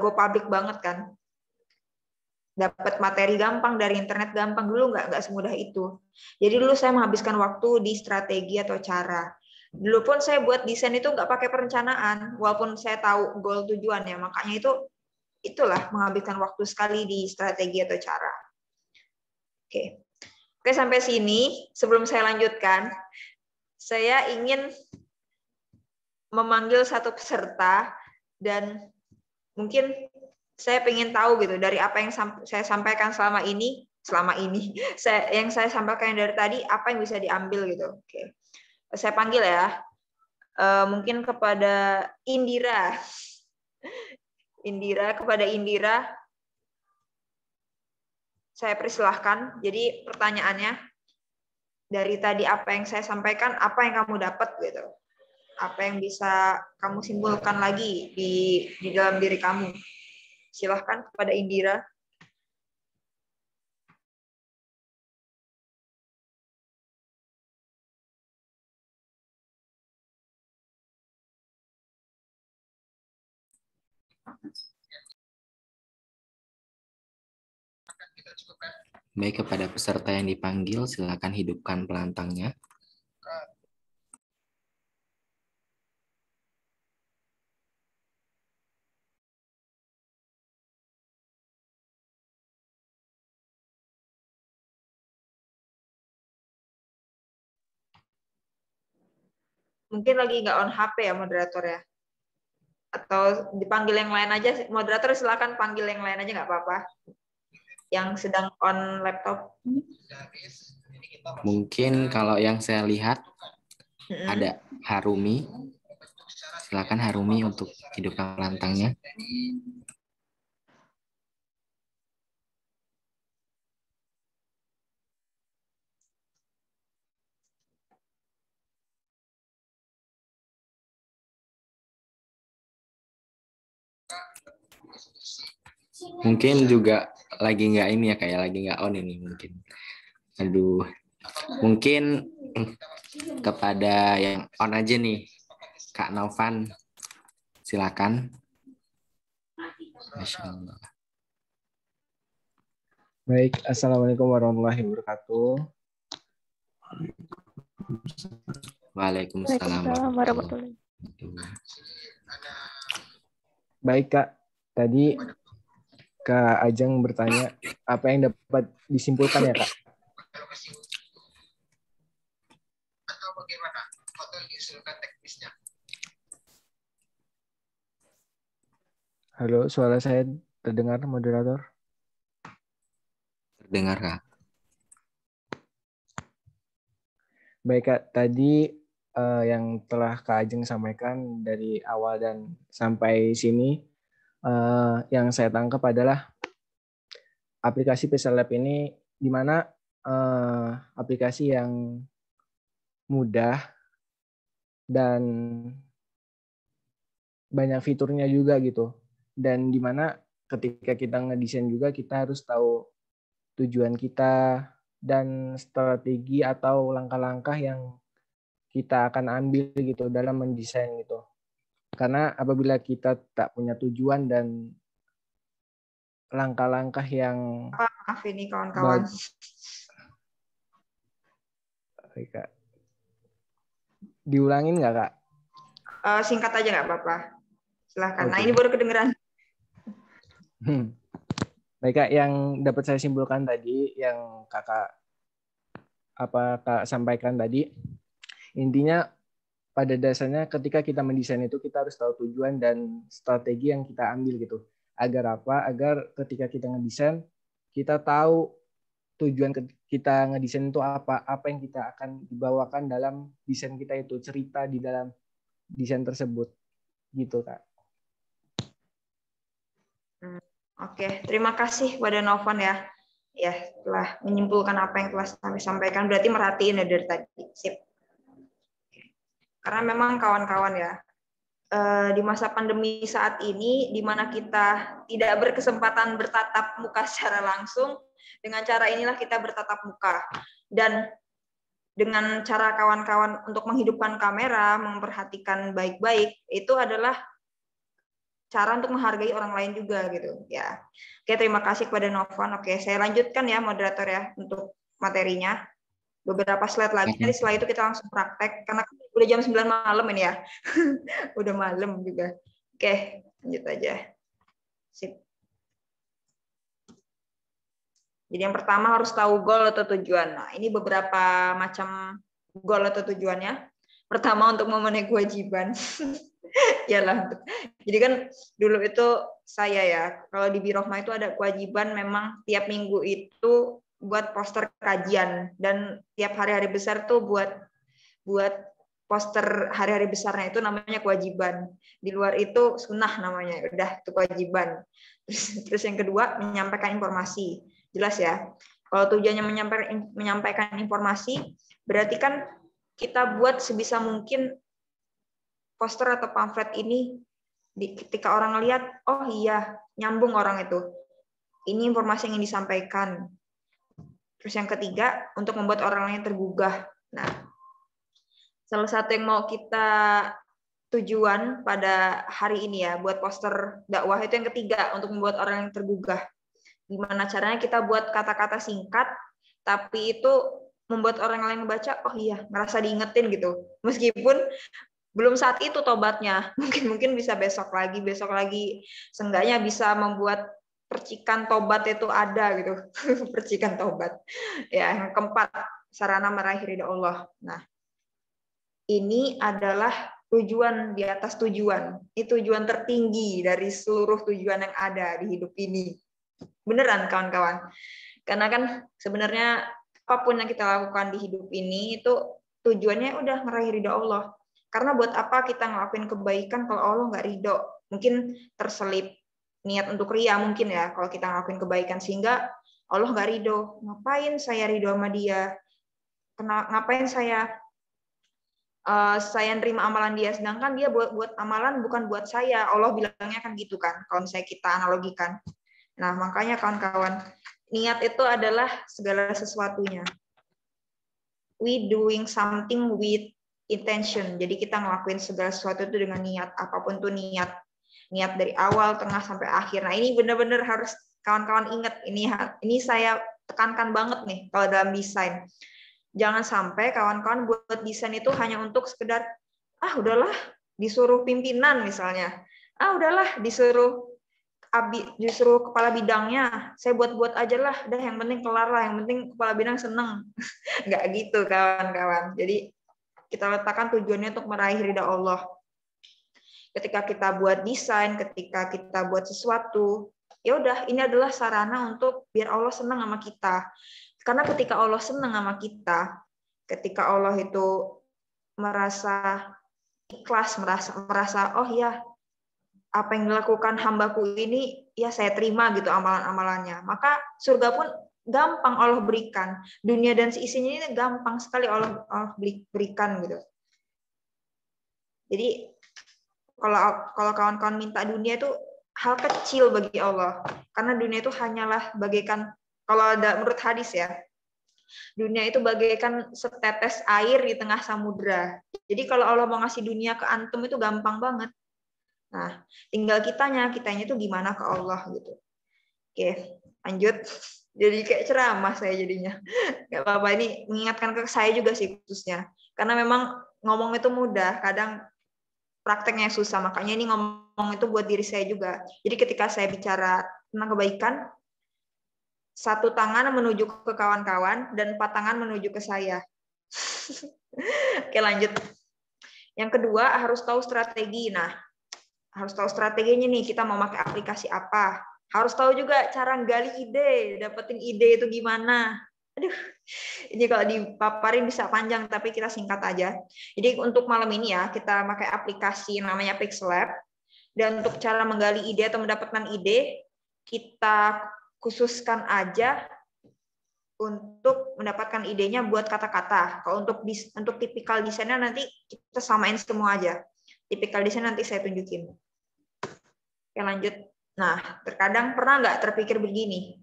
go public banget kan, dapat materi gampang dari internet gampang. Dulu nggak semudah itu. Jadi dulu saya menghabiskan waktu di strategi atau cara. Dulu pun saya buat desain itu nggak pakai perencanaan, walaupun saya tahu goal tujuannya. Makanya itulah menghabiskan waktu sekali di strategi atau cara. Oke, sampai sini. Sebelum saya lanjutkan, saya ingin memanggil satu peserta, dan mungkin saya pengen tahu gitu dari apa yang saya sampaikan selama ini, yang saya sampaikan dari tadi, apa yang bisa diambil gitu. Oke, saya panggil ya, mungkin kepada Indira. Kepada Indira, saya persilahkan. Jadi pertanyaannya, dari tadi apa yang saya sampaikan, apa yang kamu dapat gitu? Apa yang bisa kamu simpulkan lagi di dalam diri kamu? Silahkan kepada Indira. Baik, kepada peserta yang dipanggil, silakan hidupkan pelantangnya. mungkin lagi nggak on HP ya moderator ya. Atau dipanggil yang lain aja. Moderator silakan panggil yang lain aja nggak apa-apa. Yang sedang on laptop. Mungkin kalau yang saya lihat ada Harumi. Silakan Harumi untuk hidupkan lantangnya. Mungkin juga lagi nggak ini ya, kayak lagi nggak on ini mungkin. Aduh, mungkin kepada yang on aja nih, Kak Novan, silakan. Masya Allah. Baik, Assalamualaikum warahmatullahi wabarakatuh. Waalaikumsalam warahmatullahi wabarakatuh. Baik Kak, tadi Kak Ajeng bertanya apa yang dapat disimpulkan ya Kak? Atau bagaimana? Atau diusulkan teknisnya? Halo, suara saya terdengar moderator? Terdengar Kak. Baik Kak, tadi yang telah Kak Ajeng sampaikan dari awal dan sampai sini, yang saya tangkap adalah aplikasi Pixel Lab ini di mana aplikasi yang mudah dan banyak fiturnya juga gitu. Dan di mana ketika kita ngedesain juga kita harus tahu tujuan kita dan strategi atau langkah-langkah yang kita akan ambil gitu dalam mendesain gitu. Karena apabila kita tak punya tujuan dan langkah-langkah yang maaf ini kawan-kawan. Kak. Diulangin nggak Kak? Singkat aja nggak apa-apa. Silahkan. Okay. Nah ini baru kedengeran. Baik Kak, yang dapat saya simpulkan tadi yang Kak sampaikan tadi, intinya pada dasarnya ketika kita mendesain itu kita harus tahu tujuan dan strategi yang kita ambil gitu. Agar apa? Agar ketika kita ngedesain kita tahu tujuan kita ngedesain itu apa yang kita akan dibawakan dalam desain kita itu, cerita di dalam desain tersebut. Gitu Kak. Oke, terima kasih kepada Novan ya. Ya, telah menyimpulkan apa yang telah kami sampaikan. Berarti merhatiin ya dari tadi. Sip. Karena memang kawan-kawan ya, di masa pandemi saat ini, di mana kita tidak berkesempatan bertatap muka secara langsung, dengan cara inilah kita bertatap muka. Dan dengan cara kawan-kawan untuk menghidupkan kamera, memperhatikan baik-baik, itu adalah cara untuk menghargai orang lain juga gitu ya. Oke, terima kasih kepada Novan. Oke, saya lanjutkan ya moderator ya untuk materinya. Beberapa slide lagi, jadi setelah itu kita langsung praktek karena udah jam 9 malam ini ya. Udah malam juga. Oke, lanjut aja. Sip. Jadi yang pertama harus tahu goal atau tujuan. Nah, ini beberapa macam goal atau tujuannya. Pertama untuk memenuhi kewajiban. Yalah. Jadi kan dulu itu saya ya, kalau di Birohma itu ada kewajiban memang tiap minggu itu buat poster kajian dan tiap hari-hari besar tuh buat poster hari-hari besarnya itu namanya kewajiban. Di luar itu sunnah namanya, udah itu kewajiban. Terus yang kedua menyampaikan informasi. Jelas ya. Kalau tujuannya menyampaikan informasi, berarti kan kita buat sebisa mungkin poster atau pamflet ini ketika orang lihat, oh iya, nyambung orang itu. Ini informasi yang ingin disampaikan. Terus yang ketiga, untuk membuat orang lain tergugah. Nah, salah satu yang mau kita tujuan pada hari ini ya, buat poster dakwah itu yang ketiga, untuk membuat orang yang tergugah. Gimana caranya kita buat kata-kata singkat, tapi itu membuat orang lain membaca, oh iya, ngerasa diingetin gitu. Meskipun belum saat itu tobatnya, mungkin bisa besok lagi, seenggaknya bisa membuat percikan tobat itu ada gitu, percikan tobat. Ya, yang keempat, sarana meraih ridha Allah. Nah, ini adalah tujuan di atas tujuan. Ini tujuan tertinggi dari seluruh tujuan yang ada di hidup ini. Beneran kawan-kawan. Karena kan sebenarnya apapun yang kita lakukan di hidup ini itu tujuannya udah meraih ridho Allah. Karena buat apa kita ngelakuin kebaikan kalau Allah nggak ridho? Mungkin terselip niat untuk ria mungkin ya kalau kita ngelakuin kebaikan sehingga Allah nggak ridho. Ngapain saya ridho sama dia? Ngapain saya nerima amalan dia, sedangkan dia buat amalan bukan buat saya. Allah bilangnya kan gitu kan, kalau misalnya kita analogikan. Nah, makanya kawan-kawan, niat itu adalah segala sesuatunya. We doing something with intention. Jadi kita ngelakuin segala sesuatu itu dengan niat, apapun tuh niat. Niat dari awal, tengah, sampai akhir. Nah, ini benar-benar harus kawan-kawan ingat. Ini saya tekankan banget nih kalau dalam desain. Jangan sampai kawan-kawan buat desain itu hanya untuk sekedar, udahlah disuruh pimpinan misalnya, udahlah disuruh kepala bidangnya, saya buat-buat aja lah, dah yang penting kelar lah, yang penting kepala bidang seneng. Nggak gitu kawan-kawan. Jadi kita letakkan tujuannya untuk meraih ridha Allah. Ketika kita buat desain, ketika kita buat sesuatu, ya udah ini adalah sarana untuk biar Allah senang sama kita. Karena ketika Allah senang sama kita, ketika Allah itu merasa ikhlas, merasa oh ya, apa yang dilakukan hambaku ini, ya saya terima gitu amalan-amalannya. Maka surga pun gampang Allah berikan. Dunia dan seisinya ini gampang sekali Allah berikan gitu. Jadi kalau kawan-kawan minta dunia itu hal kecil bagi Allah. Karena dunia itu hanyalah bagaikan, kalau ada menurut hadis ya, dunia itu bagaikan setetes air di tengah samudra. Jadi kalau Allah mau ngasih dunia ke antum itu gampang banget. Nah, tinggal kitanya itu gimana ke Allah gitu. Oke, lanjut. Jadi kayak ceramah saya jadinya. Gak apa-apa, ini mengingatkan ke saya juga sih khususnya. Karena memang ngomong itu mudah, kadang prakteknya susah. Makanya ini ngomong itu buat diri saya juga. Jadi ketika saya bicara tentang kebaikan, satu tangan menuju ke kawan-kawan dan 4 tangan menuju ke saya. Oke, lanjut. Yang kedua, harus tahu strategi. Nah, harus tahu strateginya nih, kita mau pakai aplikasi apa. Harus tahu juga cara gali ide, dapetin ide itu gimana. Aduh, ini kalau dipaparin bisa panjang, tapi kita singkat aja. Jadi untuk malam ini ya, kita pakai aplikasi namanya Pixlab. Dan untuk cara menggali ide atau mendapatkan ide, kita khususkan aja untuk mendapatkan idenya buat kata-kata. Kalau untuk tipikal desainnya nanti kita samain semua aja. Tipikal desain nanti saya tunjukin. Oke, lanjut. Nah, terkadang pernah nggak terpikir begini?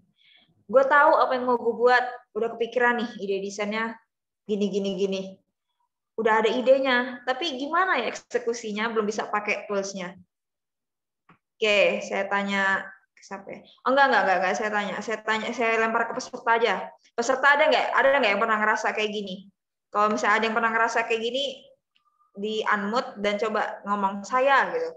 Gue tahu apa yang mau gue buat, udah kepikiran nih ide desainnya gini. Udah ada idenya, tapi gimana ya eksekusinya? Belum bisa pakai toolsnya. Oke, saya tanya siapa ya? Oh, enggak, saya lempar ke peserta aja. Peserta ada nggak yang pernah ngerasa kayak gini? Kalau misalnya ada yang pernah ngerasa kayak gini, di unmute dan coba ngomong saya gitu.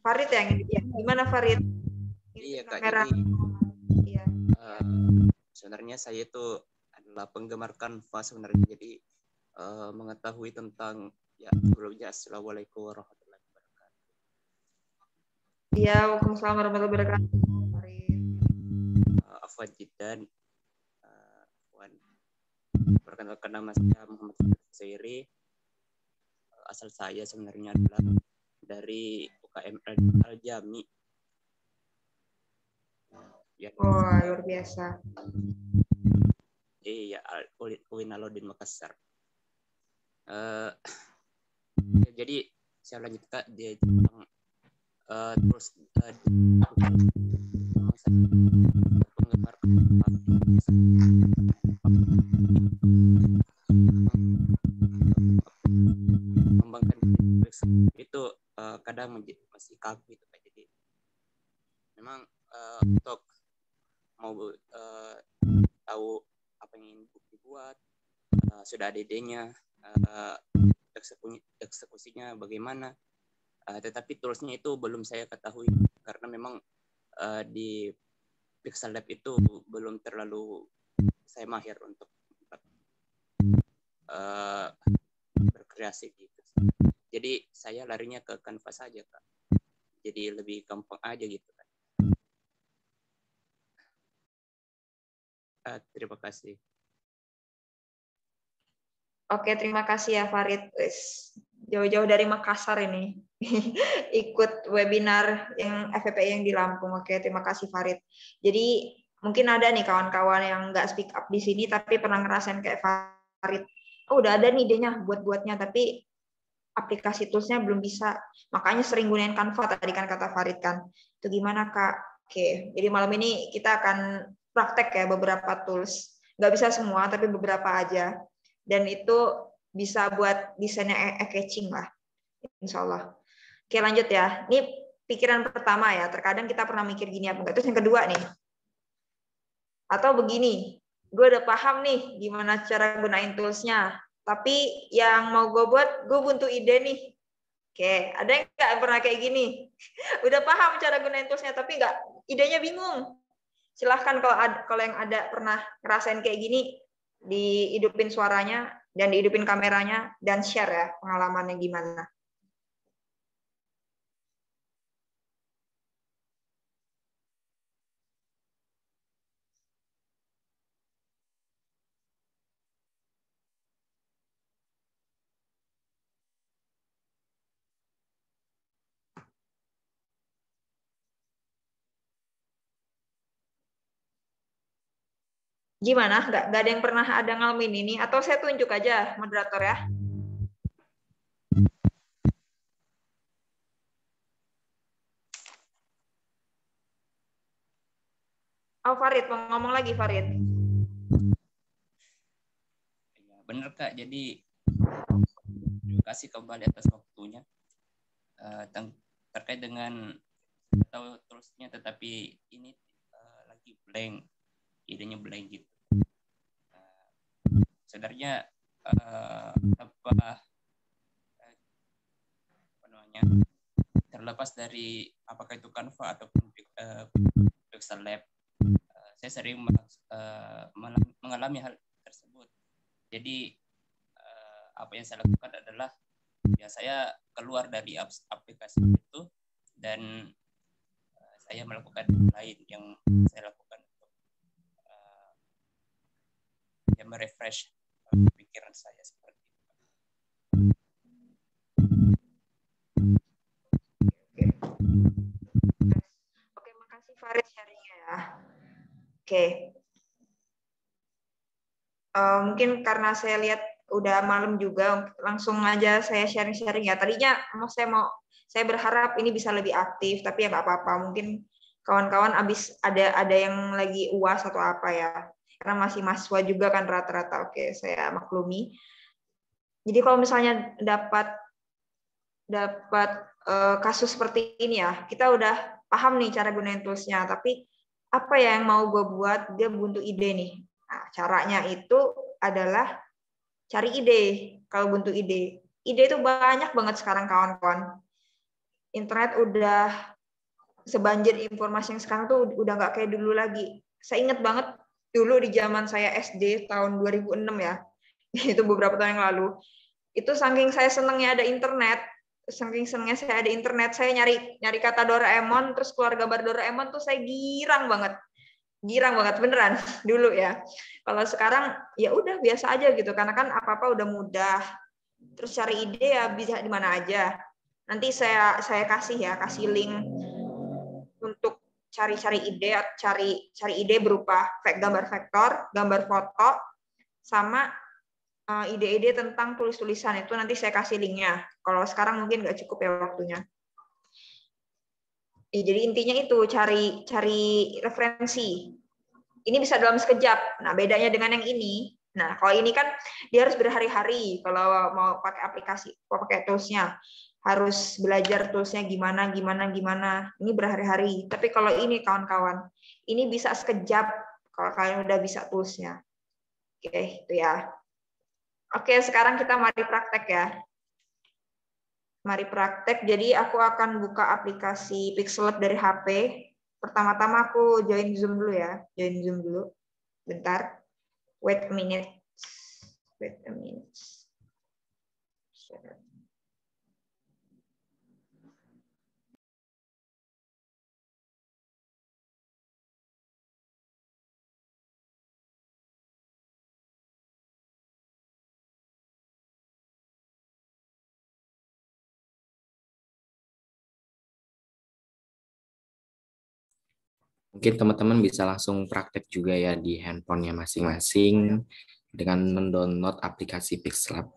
Farid yang ini ya. Gimana Farid? Iya Kak, kamera. jadi Iya. Sebenarnya saya itu adalah penggemar Canva sebenarnya, jadi mengetahui tentang ya sebelumnya Assalamualaikum warahmatullahi wabarakatuh. Iya, waalaikumsalam warahmatullahi wabarakatuh. Afwan Jidan, perkenalkan nama saya Muhammad Zairi. Asal saya sebenarnya adalah dari UKM Al-Jami. Ya. Wah, luar biasa. Iya, UIN Alauddin Makassar. Jadi saya lanjut Kak, dia terus penggemar mengembangkan itu kadang masih kaku gitu Kak. Jadi memang untuk mau tahu apa yang ingin dibuat, sudah ada idenya, eksekusinya bagaimana, tetapi toolsnya itu belum saya ketahui karena memang di Pixel Lab itu belum terlalu saya mahir untuk berkreasi gitu. Jadi saya larinya ke Canva saja, Kak. Jadi lebih gampang aja gitu kan. Terima kasih. Oke, terima kasih ya Farid. Jauh-jauh dari Makassar ini. Ikut webinar yang FPPI yang di Lampung. Oke, terima kasih Farid. Jadi mungkin ada nih kawan-kawan yang nggak speak up di sini tapi pernah ngerasain kayak Farid. Oh, udah ada nih idenya buat-buatnya tapi aplikasi toolsnya belum bisa. Makanya sering gunain Canva tadi kan kata Farid kan. Itu gimana Kak? Oke, jadi malam ini kita akan praktek ya beberapa tools. Nggak bisa semua tapi beberapa aja. Dan itu bisa buat desainnya eye-catching lah, insya Allah. Oke lanjut ya, ini pikiran pertama ya, terkadang kita pernah mikir gini apa enggak. Terus yang kedua nih, atau begini, gue udah paham nih gimana cara gunain toolsnya, tapi yang mau gue buat, gue buntu ide nih. Oke, ada yang nggak pernah kayak gini? Udah paham cara gunain toolsnya, tapi nggak, idenya bingung. Silahkan kalau yang ada pernah ngerasain kayak gini, dihidupin suaranya dan dihidupin kameranya dan share ya pengalamannya gimana. Gimana? Nggak ada yang pernah ada ngalamin ini? Atau saya tunjuk aja, moderator ya? Oh, Farid, mau ngomong lagi, Farid? Ya, benar, Kak. Jadi, terima kasih kembali atas waktunya. Terkait dengan tahu terusnya, tetapi ini lagi blank. Idenya blank gitu. Sebenarnya apa namanya, terlepas dari apakah itu Canva ataupun Pixel Lab, saya sering mengalami hal tersebut. Jadi apa yang saya lakukan adalah ya saya keluar dari aplikasi itu dan saya melakukan lain yang saya lakukan untuk ya merefresh pikiran saya seperti itu. Oke, makasih Farid sharingnya ya. Oke. Mungkin karena saya lihat udah malam juga, langsung aja saya sharing-sharing ya. Tadinya saya berharap ini bisa lebih aktif, tapi ya nggak apa-apa. Mungkin kawan-kawan abis ada yang lagi UAS atau apa ya. Karena masih mahasiswa juga kan rata-rata. Oke, saya maklumi. Jadi kalau misalnya dapat kasus seperti ini ya, kita udah paham nih cara gunain toolsnya, tapi apa ya yang mau gue buat, dia buntu ide nih. Nah, caranya itu adalah cari ide. Kalau buntu ide itu banyak banget sekarang kawan-kawan. Internet udah sebanjir informasi yang sekarang tuh udah nggak kayak dulu lagi. Saya ingat banget dulu di zaman saya SD tahun 2006 ya, itu beberapa tahun yang lalu. Itu saking saya senangnya ada internet, saya nyari kata Doraemon, terus keluar gambar Doraemon tuh saya girang banget beneran dulu ya. Kalau sekarang ya udah biasa aja gitu, karena kan apa-apa udah mudah. Terus cari ide ya bisa di mana aja. Nanti saya kasih link untuk cari ide berupa gambar vektor, gambar foto, sama ide-ide tentang tulis-tulisan. Itu nanti saya kasih linknya. Kalau sekarang mungkin nggak cukup ya waktunya. Jadi intinya itu cari referensi. Ini bisa dalam sekejap. Nah, bedanya dengan yang ini. Nah, kalau ini kan dia harus berhari-hari kalau mau pakai aplikasi, mau pakai toolsnya. Harus belajar toolsnya gimana. Ini berhari-hari. Tapi kalau ini kawan-kawan, ini bisa sekejap Kalau kalian udah bisa toolsnya. Oke, itu ya. Oke, sekarang kita mari praktek ya. Mari praktek. Jadi aku akan buka aplikasi Pixellab dari HP. Pertama-tama aku join Zoom dulu ya. Join Zoom dulu. Bentar. Wait a minute. Wait a minute. Mungkin teman-teman bisa langsung praktek juga ya di handphonenya masing-masing dengan mendownload aplikasi Pixellab.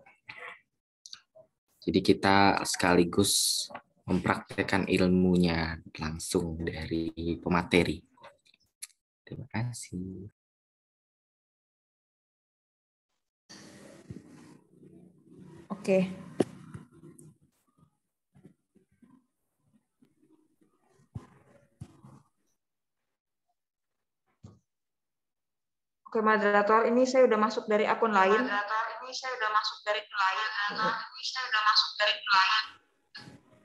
Jadi kita sekaligus mempraktekkan ilmunya langsung dari pemateri. Terima kasih. Oke. Oke, moderator, ini saya udah masuk dari akun lain.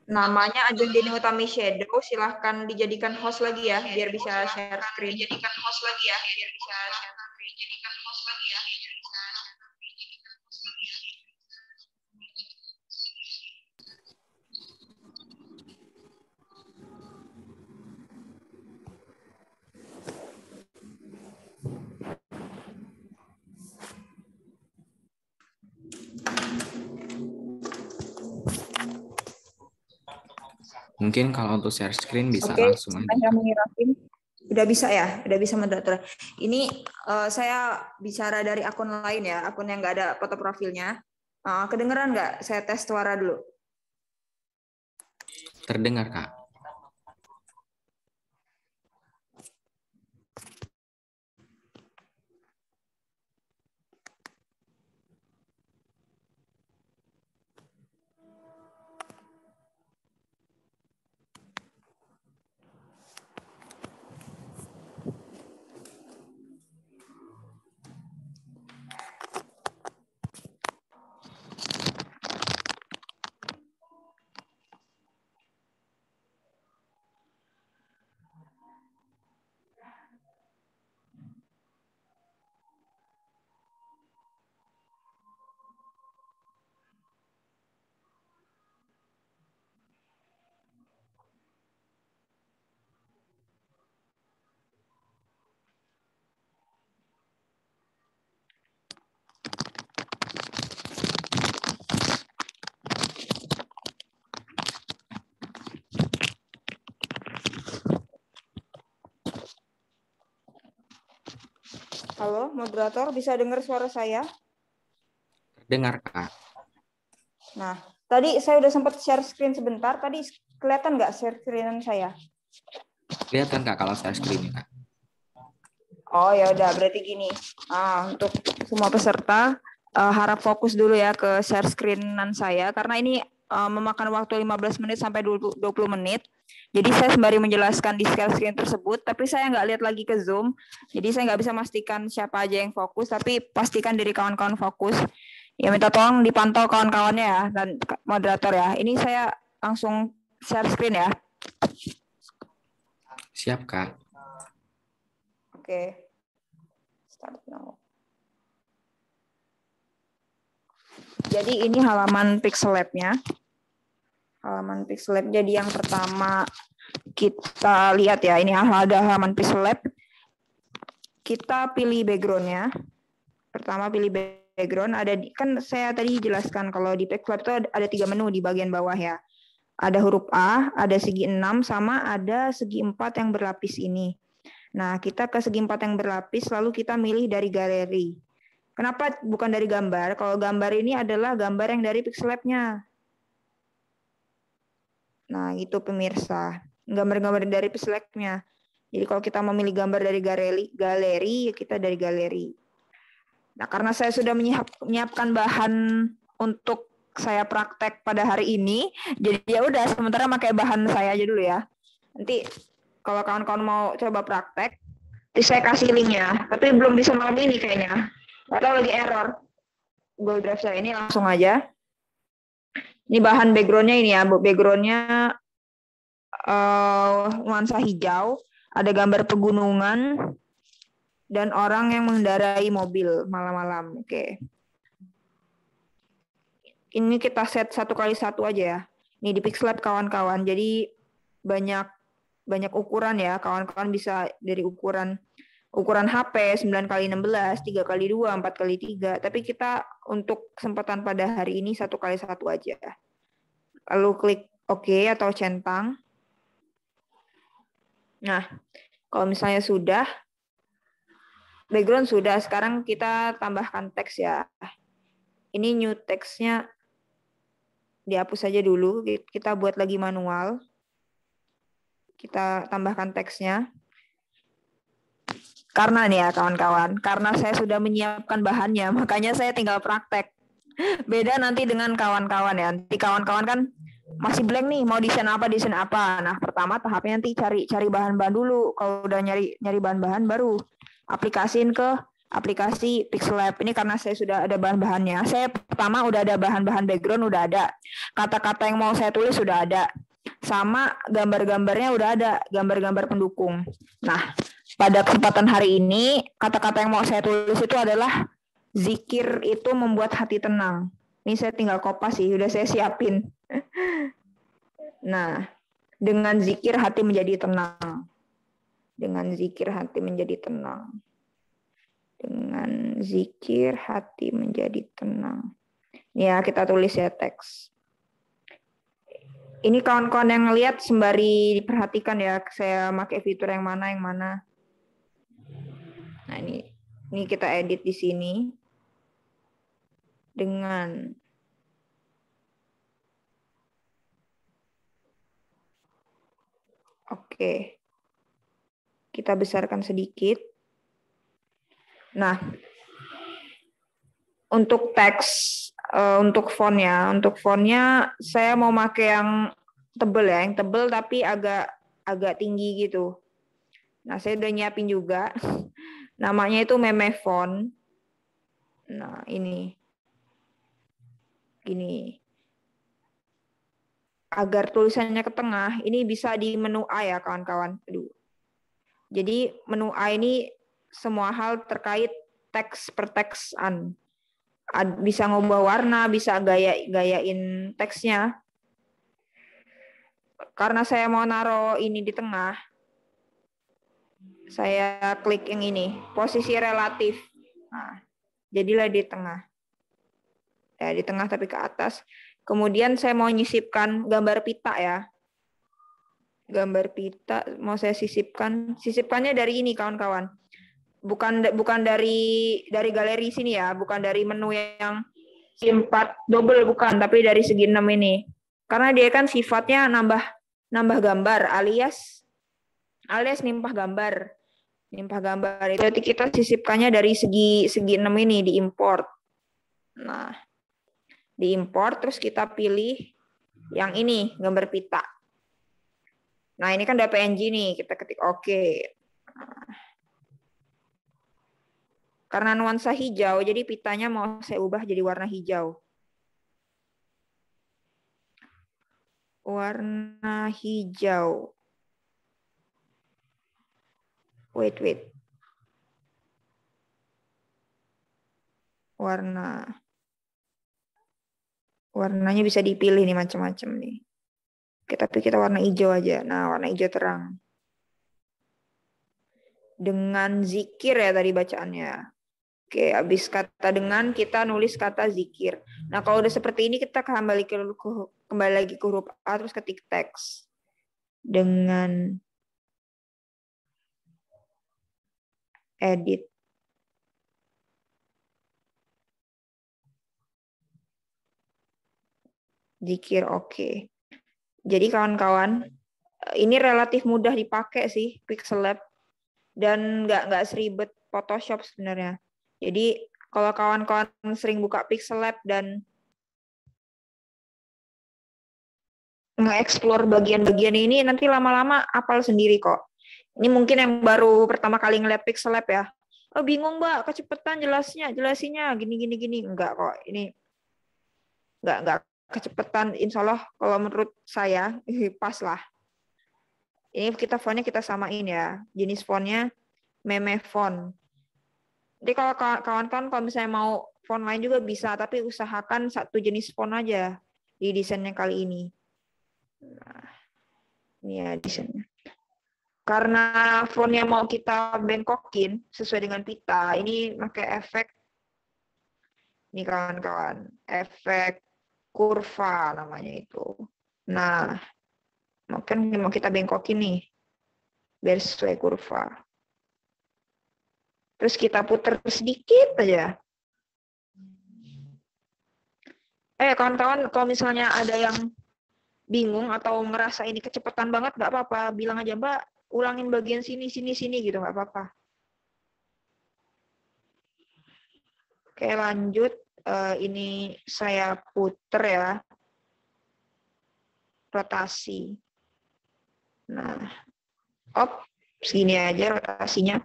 Namanya Ajeng Deni Utami Shadow. Silahkan dijadikan host lagi ya, biar bisa share screen. Mungkin kalau untuk share screen bisa Oke, langsung aja. saya mengirapin. Udah bisa ya? Udah bisa moderator. Ini saya bicara dari akun lain ya, akun yang nggak ada foto profilnya. Kedengeran nggak? Saya tes suara dulu. Terdengar, Kak. Halo, moderator, bisa dengar suara saya? Terdengar, Kak. Nah, tadi saya udah sempat share screen sebentar. Tadi kelihatan nggak share screen saya? Kelihatan, Kak, kalau share screen-nya, Kak. Oh ya udah, berarti gini. Untuk semua peserta harap fokus dulu ya ke share screen-an saya karena ini memakan waktu 15 menit sampai 20 menit. Jadi saya sembari menjelaskan di share screen tersebut, tapi saya nggak lihat lagi ke Zoom. Jadi saya nggak bisa memastikan siapa aja yang fokus, tapi pastikan diri kawan-kawan fokus. Ya minta tolong dipantau kawan-kawannya ya dan moderator ya. Ini saya langsung share screen ya. Siap, Kak. Oke. Start now. Jadi ini halaman Pixellab-nya. Halaman Pixellab. Jadi yang pertama kita lihat ya, ini ada halaman Pixellab. Kita pilih background-nya. Pertama pilih background. Kan saya tadi jelaskan kalau di Pixellab itu ada 3 menu di bagian bawah ya. Ada huruf A, ada segi 6, sama ada segi 4 yang berlapis ini. Nah, kita ke segi 4 yang berlapis, lalu kita milih dari galeri. Kenapa bukan dari gambar? Kalau gambar ini adalah gambar yang dari Pixellab-nya. Nah, itu pemirsa. Gambar-gambar dari Pixellab-nya. Jadi kalau kita memilih gambar dari galeri, kita dari galeri. Nah, karena saya sudah menyiapkan bahan untuk saya praktek pada hari ini, jadi ya udah sementara pakai bahan saya aja dulu ya. Nanti kalau kawan-kawan mau coba praktek, Saya kasih linknya, tapi belum bisa malam ini kayaknya. Atau lagi error. Google Drive saya ini langsung aja. Ini bahan backgroundnya ini ya, backgroundnya nuansa hijau, ada gambar pegunungan dan orang yang mengendarai mobil malam-malam. Oke. Ini kita set 1x1 aja ya. Ini di Pixlab kawan-kawan. Jadi banyak ukuran ya. Kawan-kawan bisa dari ukuran HP 9x16, 3x2, 4x3. Tapi kita untuk kesempatan pada hari ini 1x1 aja. Lalu klik OK atau centang. Nah, kalau misalnya sudah, background sudah, sekarang kita tambahkan teks ya. Ini new text-nya dihapus saja dulu, kita buat lagi manual. Kita tambahkan teksnya. Karena nih ya kawan-kawan, karena saya sudah menyiapkan bahannya, makanya saya tinggal praktek. Beda nanti dengan kawan-kawan ya. Nanti kawan-kawan kan masih blank nih, mau desain apa. Nah, pertama tahapnya nanti cari bahan-bahan dulu. Kalau udah nyari bahan-bahan baru aplikasiin ke aplikasi Pixlab. Ini karena saya sudah ada bahan-bahannya. Saya pertama udah ada bahan-bahan background, udah ada. Kata-kata yang mau saya tulis sudah ada. Sama gambar-gambarnya udah ada, gambar-gambar pendukung. Nah, pada kesempatan hari ini, kata-kata yang mau saya tulis itu adalah zikir itu membuat hati tenang. Ini saya tinggal kopas sih, udah saya siapin. Nah, dengan zikir hati menjadi tenang. Dengan zikir hati menjadi tenang. Dengan zikir hati menjadi tenang. Ya, kita tulis ya teks. Ini kawan-kawan yang ngelihat sembari diperhatikan ya, saya pakai fitur yang mana. Nah, ini kita edit di sini. Dengan Oke. Kita besarkan sedikit. Nah, untuk teks, untuk fontnya saya mau pakai yang tebel ya, yang tebel tapi agak tinggi gitu. Nah, saya udah nyiapin juga. Namanya itu Meme Font. Nah, ini. Gini. Agar tulisannya ke tengah, ini bisa di menu A ya kawan-kawan. Jadi menu A ini semua hal terkait teks per teksan. Bisa ngubah warna, bisa gayain teksnya. Karena saya mau naruh ini di tengah, saya klik yang ini, posisi relatif. Nah, jadilah di tengah. Ya, di tengah tapi ke atas. Kemudian saya mau nyisipkan gambar pita ya. Gambar pita mau saya sisipkan. Sisipkannya dari ini kawan-kawan. Bukan dari galeri sini ya, bukan dari menu yang 4 double bukan, tapi dari segi 6 ini. Karena dia kan sifatnya nambah gambar alias nimpah gambar. Nimpah gambar itu berarti kita sisipkannya dari segi 6 ini diimport. Nah, diimport terus kita pilih yang ini, gambar pita. Nah, ini kan udah PNG nih, kita ketik oke. Nah, karena nuansa hijau, jadi pitanya mau saya ubah jadi warna hijau. Warna hijau. Wait. Warnanya bisa dipilih nih macam-macam nih. Oke, tapi kita warna hijau aja. Nah, warna hijau terang. Dengan zikir ya tadi bacaannya. Oke, habis kata dengan kita nulis kata zikir. Nah, kalau udah seperti ini kita kembali lagi ke huruf A terus ketik teks. Dengan edit. Zikir oke. Jadi kawan-kawan, ini relatif mudah dipakai sih Pixlab dan nggak seribet Photoshop sebenarnya. Jadi kalau kawan-kawan sering buka Pixlab dan nge-explore bagian-bagian ini nanti lama-lama hafal sendiri kok. Ini mungkin yang baru pertama kali ngeliat Pixel Lab ya. Oh bingung Mbak, kecepatan jelasinnya gini. Enggak kok, ini enggak kecepatan. Insya Allah kalau menurut saya pas lah. Ini kita fontnya kita samain ya. Jenis fontnya meme font. Jadi kalau kawan-kawan kalau misalnya mau font lain juga bisa, tapi usahakan satu jenis font aja di desainnya kali ini. Nah, ini ya desainnya. Karena fontnya mau kita bengkokin sesuai dengan pita, ini pakai efek, ini kawan-kawan, efek kurva namanya itu. Nah, mungkin mau kita bengkokin nih, biar sesuai kurva. Terus kita putar sedikit aja. Kawan-kawan, kalau misalnya ada yang bingung atau ngerasa ini kecepatan banget, nggak apa-apa, bilang aja Mbak, ulangin bagian sini gitu, nggak apa-apa. Oke, lanjut. Ini saya puter ya, rotasi. Nah, segini aja rotasinya.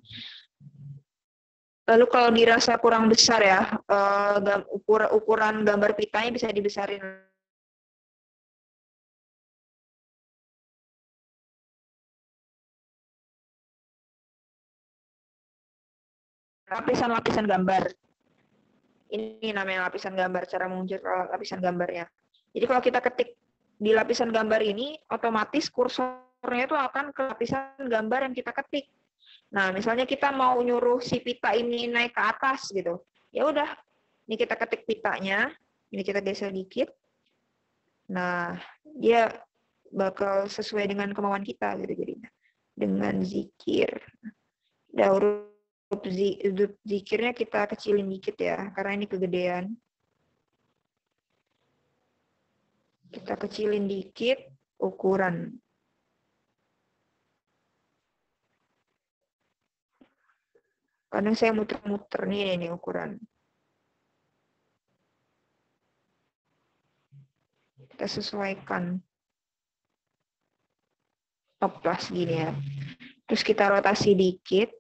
Lalu kalau dirasa kurang besar ya, ukuran gambar pitanya bisa dibesarin. Lapisan-lapisan gambar. Ini namanya lapisan gambar, cara mengunculkan lapisan gambarnya. Jadi kalau kita ketik di lapisan gambar ini, otomatis kursornya itu akan ke lapisan gambar yang kita ketik. Nah, misalnya kita mau nyuruh si pita ini naik ke atas gitu. Ya udah, ini kita ketik pitanya, ini kita geser dikit. Nah, dia bakal sesuai dengan kemauan kita gitu jadinya. Dengan zikir. Udah huruf zikirnya kita kecilin dikit ya, karena ini kegedean. Kita kecilin dikit ukuran. Kadang saya muter-muter nih ukuran. Kita sesuaikan. Plus gini ya. Terus kita rotasi dikit.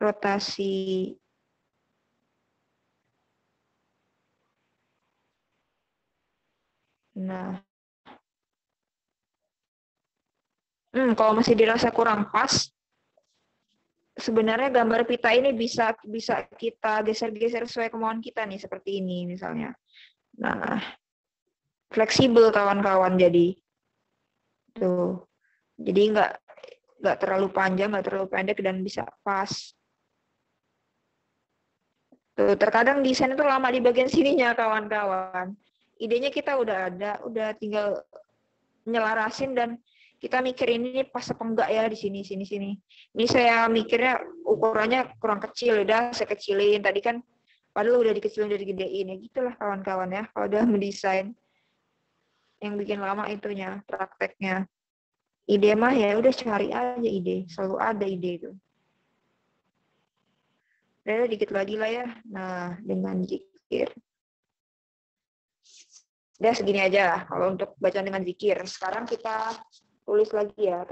Rotasi nah. Kalau masih dirasa kurang pas, sebenarnya gambar pita ini bisa kita geser-geser sesuai kemauan kita nih, seperti ini misalnya. Nah, fleksibel kawan-kawan jadi. Tuh. Jadi nggak terlalu panjang, nggak terlalu pendek, dan bisa pas. Tuh, terkadang desain itu lama di bagian sininya kawan-kawan. Idenya kita udah ada, udah tinggal nyelarasin dan kita mikir ini pas apa enggak ya di sini. Ini saya mikirnya ukurannya kurang kecil, udah saya kecilin. Tadi kan padahal udah dikecilin, udah digedein ya, gitulah kawan-kawan ya. Kalau udah mendesain, yang bikin lama itunya prakteknya. Ide mah ya udah cari aja ide, selalu ada ide itu. Udah dikit lagi lah ya. Nah, dengan zikir. Udah segini aja lah kalau untuk bacaan dengan zikir. Sekarang kita tulis lagi ya,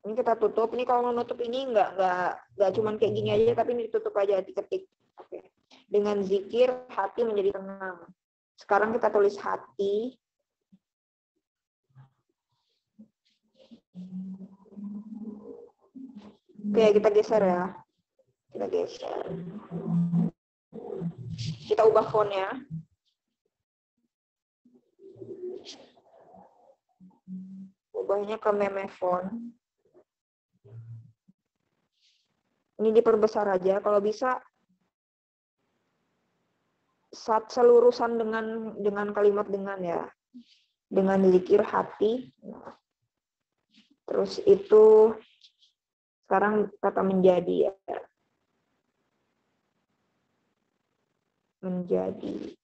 Ini kita tutup. Ini kalau mau nutup ini nggak cuman kayak gini aja, tapi ini ditutup aja, diketik. Oke. Dengan zikir hati menjadi tenang. Sekarang kita tulis hati. Oke, kita geser ya. Kita ubah fontnya. Ubahnya ke meme font. Ini diperbesar aja. Kalau bisa selurusan dengan kalimat dengan ya. Dengan zikir hati. Terus itu sekarang kata menjadi ya. Menjadi.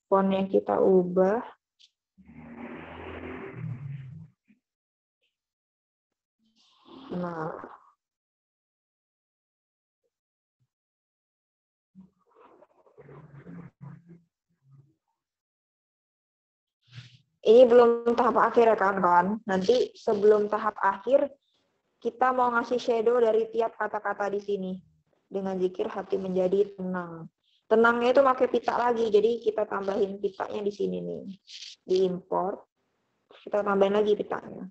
Fontnya kita ubah. Nah. Ini belum tahap akhir ya kawan-kawan. Nanti sebelum tahap akhir, kita mau ngasih shadow dari tiap kata-kata di sini. Dengan zikir hati menjadi tenang. Tenangnya itu pakai pita lagi, jadi kita tambahin pitanya di sini nih. Diimport, kita tambahin lagi pitanya.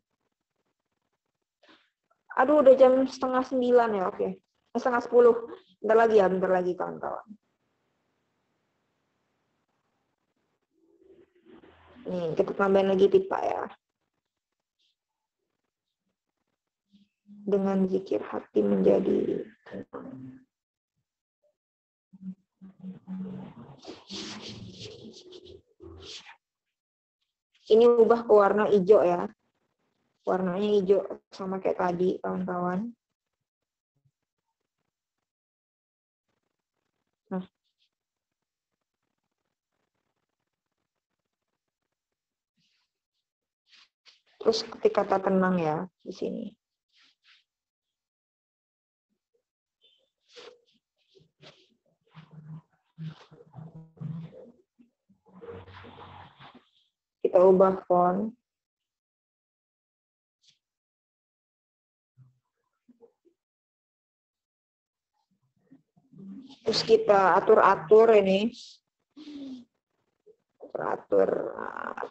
Aduh, udah jam 8:30 ya, oke. 9:30. Bentar lagi kawan-kawan. Nih, kita tambahin lagi pipa ya. Dengan zikir hati menjadi tenang. Ini ubah ke warna hijau ya. Warnanya hijau sama kayak tadi, kawan-kawan. Nah. Terus ketik kata tenang ya di sini. Kita ubah font. Terus kita atur-atur ini.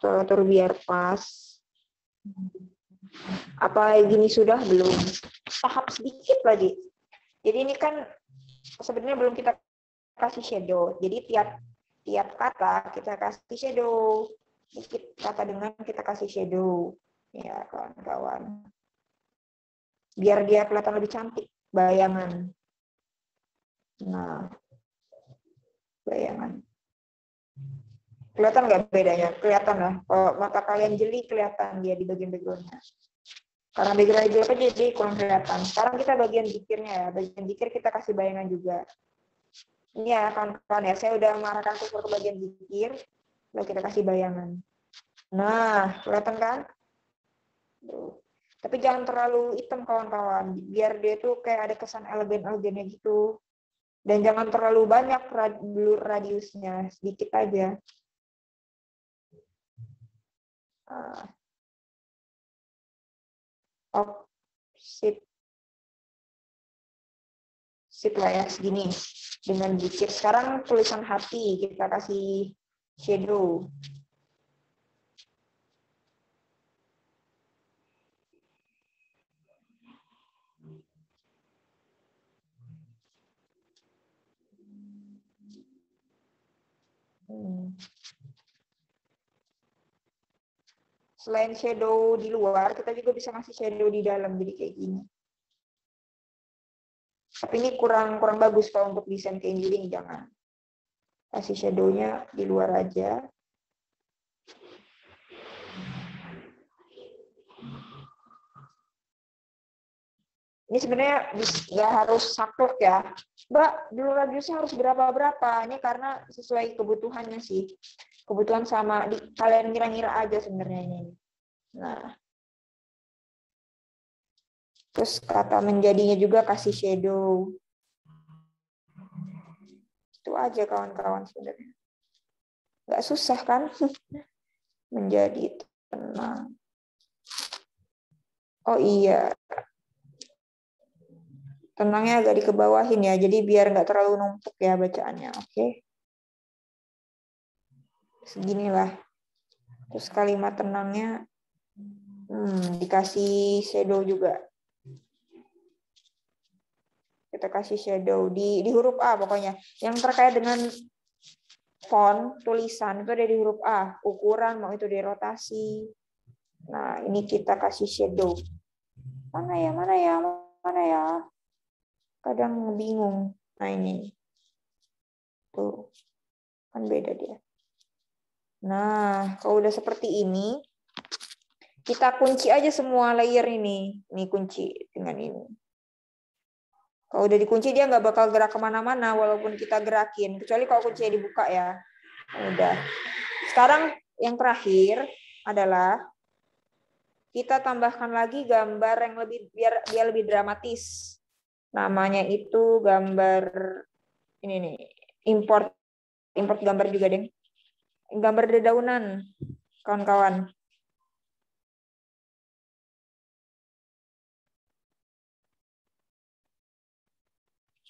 Atur biar pas. Apa gini sudah belum? Tahap sedikit lagi. Jadi ini kan sebenarnya belum kita kasih shadow. Jadi tiap kata kita kasih shadow. Sedikit kata dengan kita kasih shadow. Ya kawan-kawan. Biar dia kelihatan lebih cantik. Bayangan. Nah. Bayangan. Kelihatan nggak bedanya? Kelihatan lah. Kalau mata kalian jeli, kelihatan dia di bagian background-nya. Karena background jelek aja, jadi kurang kelihatan. Sekarang kita bagian zikirnya ya. Bagian zikir kita kasih bayangan juga. Ini ya kawan-kawan ya. Saya udah mengarahkan kursor ke bagian zikir. Lalu kita kasih bayangan. Nah, kelihatan kan? Tapi jangan terlalu hitam kawan-kawan. Biar dia tuh kayak ada kesan elegan-elegannya gitu. Dan jangan terlalu banyak blur radiusnya. Sedikit aja. Oh, sip lah ya, segini. Dengan zikir. Sekarang tulisan hati, kita kasih shadow. Selain shadow di luar, kita juga bisa ngasih shadow di dalam, jadi kayak gini. Tapi ini kurang bagus kalau untuk desain kayak gini, jangan. Kasih shadow-nya di luar aja. Ini sebenarnya nggak harus saklek ya. Mbak, blur radiusnya harus berapa-berapa. Ini karena sesuai kebutuhannya sih. Kebutuhan sama kalian ngira-ngira aja sebenarnya ini. Nah. Terus kata menjadinya juga kasih shadow. Itu aja kawan-kawan sebenarnya. Nggak susah kan? Menjadi tenang. Oh iya. Tenangnya agak dikebawahin ya. Jadi biar nggak terlalu numpuk ya bacaannya. Oke. Seginilah. Terus kalimat tenangnya dikasih shadow juga. Kita kasih shadow di huruf A pokoknya. Yang terkait dengan font, tulisan itu ada di huruf A. Ukuran, mau itu dirotasi. Nah, ini kita kasih shadow. Mana ya? Kadang bingung. Nah, ini. Tuh. Kan beda dia. Nah, kalau udah seperti ini, kita kunci aja semua layer ini. Ini kunci dengan ini. Kalau udah dikunci dia nggak bakal gerak kemana-mana walaupun kita gerakin. Kecuali kalau kuncinya dibuka ya. Udah. Sekarang yang terakhir adalah kita tambahkan lagi gambar yang biar dia lebih dramatis. Namanya itu gambar ini nih. Import gambar juga deh. Gambar dedaunan. kawan-kawan?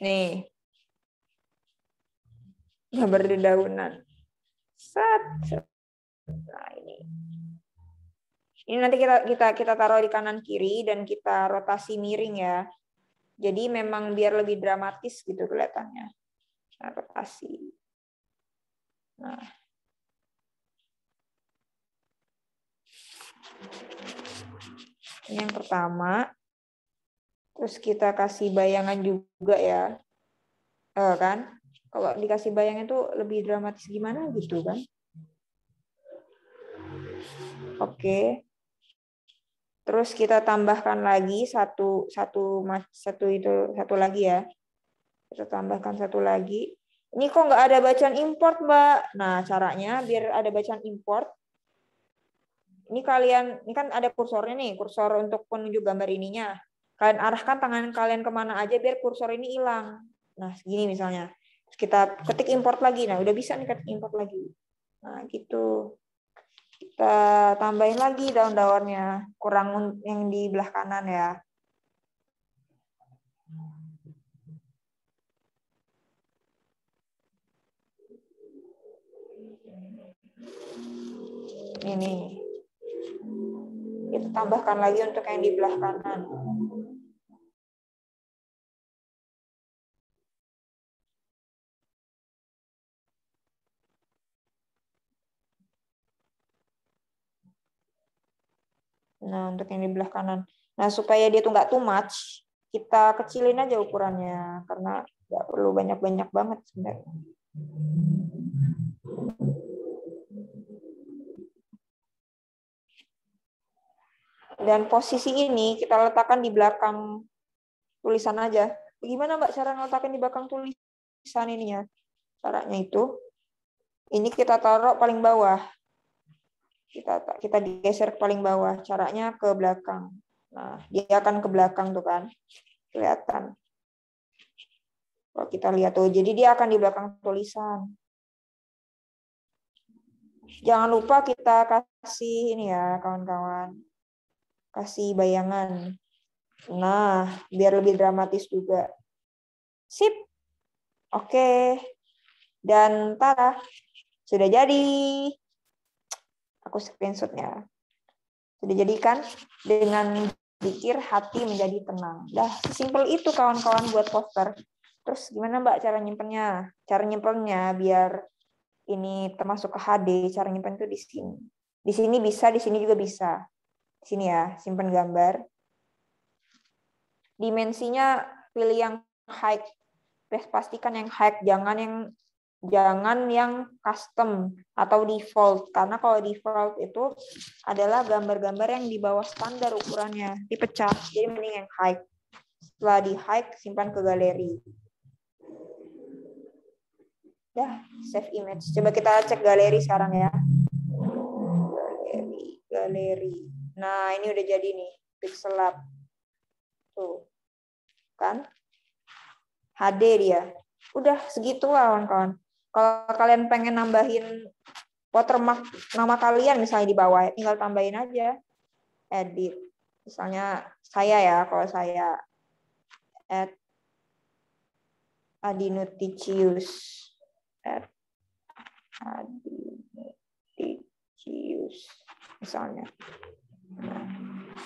Nih, gambar dedaunan. Set. Nah, ini. Ini nanti kita taruh di kanan kiri dan kita rotasi miring ya. Jadi memang biar lebih dramatis gitu kelihatannya. Nah, rotasi. Nah. Ini yang pertama. Terus kita kasih bayangan juga ya. Kan? Kalau dikasih bayangan itu lebih dramatis gimana gitu kan? Oke. Terus kita tambahkan lagi satu lagi ya. Kita tambahkan satu lagi. Ini kok nggak ada bacaan import, Mbak? Nah, caranya biar ada bacaan import. Ini kan ada kursornya nih, kursor untuk penunjuk gambar ininya. Kalian arahkan tangan kalian kemana aja biar kursor ini hilang. Nah, segini misalnya. Terus kita ketik import lagi. Nah, udah bisa nih ketik import lagi. Nah, gitu. Kita tambahin lagi daun-daunnya, kurang yang di belah kanan ya. Ini. Kita tambahkan lagi untuk yang di belah kanan. Nah, untuk yang di belah kanan. Nah, supaya dia tuh nggak too much, kita kecilin aja ukurannya. Karena nggak perlu banyak-banyak banget sebenarnya. Dan posisi ini kita letakkan di belakang tulisan aja. Gimana Mbak cara ngeletakkan di belakang tulisan ininya? Caranya itu, ini kita taruh paling bawah. Kita geser ke paling bawah, caranya ke belakang. Nah, dia akan ke belakang tuh kan, kelihatan. Kalau kita lihat tuh, jadi dia akan di belakang tulisan. Jangan lupa kita kasih ini ya, kawan-kawan. Kasih bayangan. Nah, biar lebih dramatis juga. Sip. Oke. Dan tada, sudah jadi. Aku screenshotnya. Sudah jadikan dengan zikir hati menjadi tenang. Dah, sesimpel itu kawan-kawan buat poster. Terus gimana Mbak cara nyimpennya? Cara nyimpennya biar ini termasuk ke HD, cara nyimpen itu di sini. Di sini bisa, di sini juga bisa. Di sini ya, simpan gambar. Dimensinya pilih yang high. Pastikan yang high, jangan yang custom atau default, karena kalau default itu adalah gambar-gambar yang di bawah standar ukurannya, dipecah. Jadi mending yang high. Setelah di high, simpan ke galeri. Dah, save image. Coba kita cek galeri sekarang ya. Galeri. Nah, ini udah jadi nih, Pixel Lab. Tuh. Kan? HD dia. Udah segitu kawan-kawan. Kalau kalian pengen nambahin watermark nama kalian misalnya di bawah, tinggal tambahin aja. Edit. Misalnya saya ya, kalau saya @adinuticius. @adinuticius misalnya.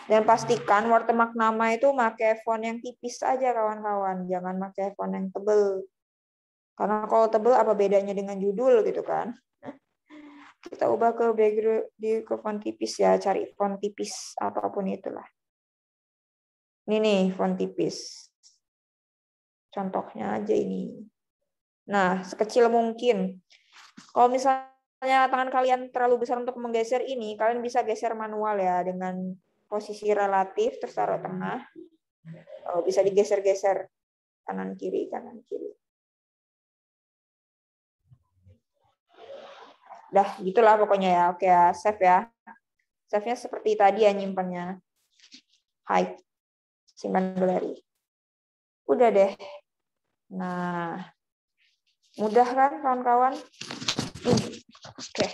Dan pastikan watermark nama itu pakai font yang tipis aja kawan-kawan, jangan pakai font yang tebel. Karena kalau tebel apa bedanya dengan judul gitu kan? Kita ubah ke background ke font tipis ya, cari font tipis apapun itulah. Ini nih font tipis. Contohnya aja ini. Nah, sekecil mungkin. Kalau misalnya tangan kalian terlalu besar untuk menggeser ini, kalian bisa geser manual ya dengan posisi relatif terus taruh tengah. Bisa digeser-geser kanan kiri. Dah, gitulah pokoknya ya. Oke ya, save ya. Save-nya seperti tadi ya nyimpannya. Hide. Simpan galeri. Udah deh. Nah, mudah kan kawan-kawan? Oke.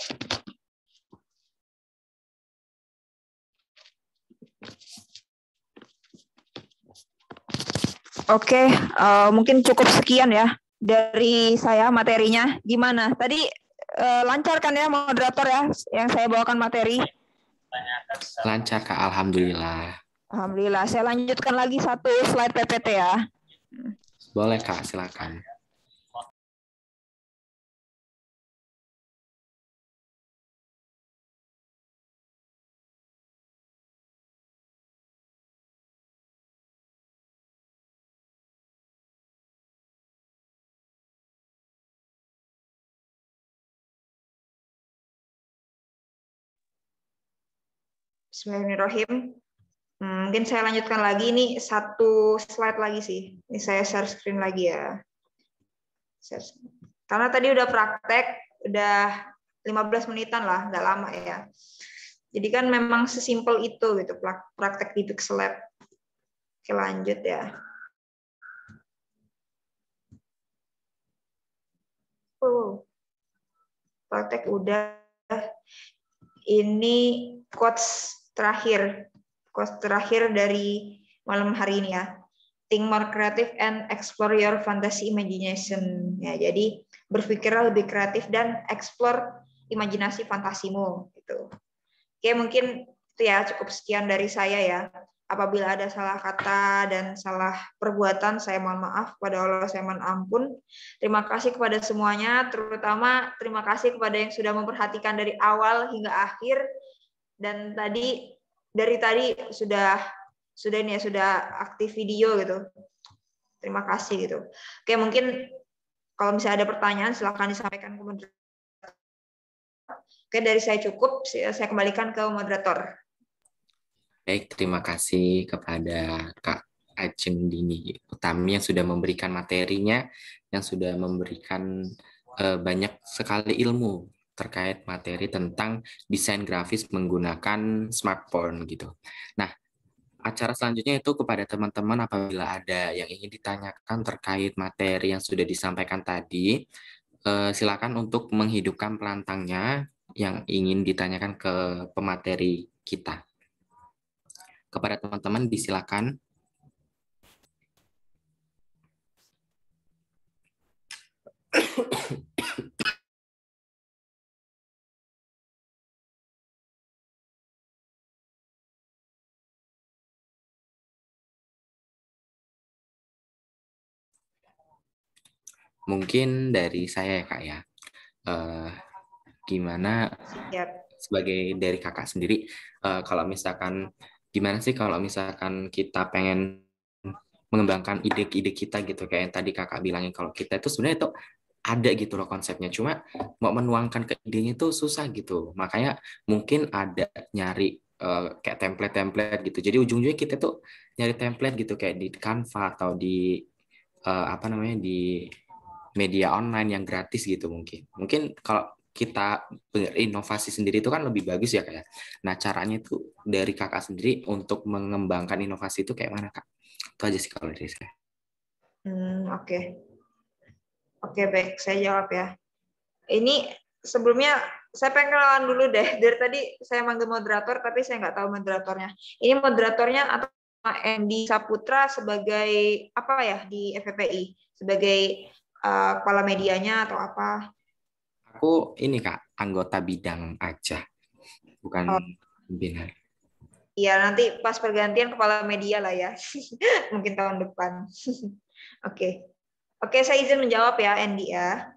Oke, mungkin cukup sekian ya dari saya materinya. Gimana? Tadi lancar kan ya moderator ya yang saya bawakan materi? Lancar Kak, alhamdulillah. Alhamdulillah. Saya lanjutkan lagi satu slide PPT ya. Boleh Kak, silakan. Bismillahirrahmanirrahim. Mungkin saya lanjutkan lagi, ini satu slide lagi sih. Ini saya share screen lagi ya. Karena tadi udah praktek, udah 15 menitan lah, nggak lama ya. Jadi kan memang sesimpel itu gitu, praktek di Pixel Lab. Oke, lanjut ya. Praktek udah. Ini quotes terakhir dari malam hari ini ya. Think more creative and explore your fantasy imagination. Ya, jadi berpikirlah lebih kreatif dan explore imajinasi fantasimu gitu. Oke, mungkin itu ya, cukup sekian dari saya ya. Apabila ada salah kata dan salah perbuatan, saya mohon maaf, kepada Allah saya mohon ampun. Terima kasih kepada semuanya, terutama terima kasih kepada yang sudah memperhatikan dari awal hingga akhir. Dan dari tadi sudah ini ya, sudah aktif video gitu. Terima kasih gitu. Oke, mungkin kalau misalnya ada pertanyaan silahkan disampaikan ke moderator. Oke, dari saya cukup, saya kembalikan ke moderator. Baik, terima kasih kepada Kak Ajeng Dini Utami yang sudah memberikan materinya, yang sudah memberikan banyak sekali ilmu terkait materi tentang desain grafis menggunakan smartphone gitu. Nah, acara selanjutnya itu kepada teman-teman apabila ada yang ingin ditanyakan terkait materi yang sudah disampaikan tadi, silakan untuk menghidupkan pelantangnya yang ingin ditanyakan ke pemateri kita. Kepada teman-teman disilakan. Mungkin dari saya ya Kak ya, gimana sebagai dari kakak sendiri, kalau misalkan gimana sih kalau misalkan kita pengen mengembangkan ide-ide kita gitu, kayak yang tadi kakak bilangin kalau kita itu sebenarnya itu ada gitu loh konsepnya, cuma mau menuangkan ke idenya itu susah gitu, makanya mungkin ada nyari kayak template-template gitu, jadi ujung-ujungnya kita tuh nyari template gitu kayak di Canva atau di apa namanya di media online yang gratis gitu. Mungkin kalau kita berinovasi sendiri itu kan lebih bagus ya Kak ya. Nah caranya itu dari kakak sendiri untuk mengembangkan inovasi itu kayak mana Kak? Itu aja sih kalau dari saya. Oke, baik, saya jawab ya. Ini sebelumnya saya pengen kenalan dulu deh. Dari tadi saya manggil moderator tapi saya nggak tahu moderatornya. Ini moderatornya atau Andy Saputra sebagai apa ya di FPPI? Sebagai kepala medianya atau apa? Aku ini Kak, anggota bidang aja, bukan pimpinan. Iya, nanti pas pergantian kepala media lah ya. Mungkin tahun depan. Oke. Oke, saya izin menjawab ya, Andy ya.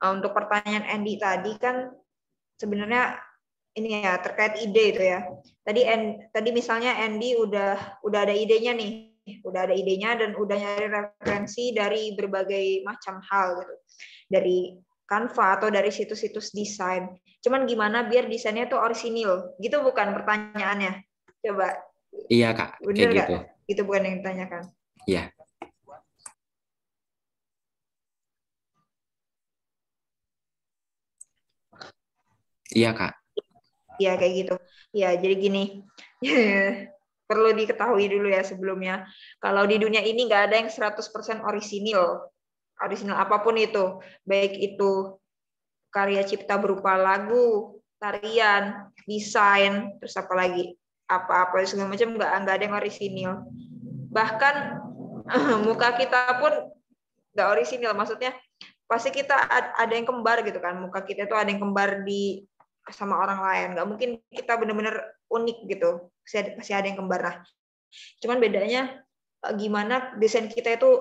Untuk pertanyaan Andy tadi kan sebenarnya ini ya terkait ide itu ya. Tadi misalnya Andy udah ada idenya nih. Udah ada idenya dan udah nyari referensi dari berbagai macam hal gitu. Dari Canva atau dari situs-situs desain. Cuman gimana biar desainnya tuh orisinil? Gitu bukan pertanyaannya? Coba. Iya Kak, bener kayak gak? gitu. Itu bukan yang ditanyakan. Iya. Iya Kak. Iya kayak gitu. Ya jadi gini. Perlu diketahui dulu ya sebelumnya. Kalau di dunia ini nggak ada yang 100% orisinil. Orisinil apapun itu. Baik itu karya cipta berupa lagu, tarian, desain, terus apa lagi? Apa-apa segala macam nggak ada yang orisinil. Bahkan muka kita pun nggak orisinil, maksudnya pasti kita ada yang kembar gitu kan, muka kita itu ada yang kembar di sama orang lain, nggak mungkin kita benar-benar unik gitu, pasti ada yang kembar. Nah, cuman bedanya gimana desain kita itu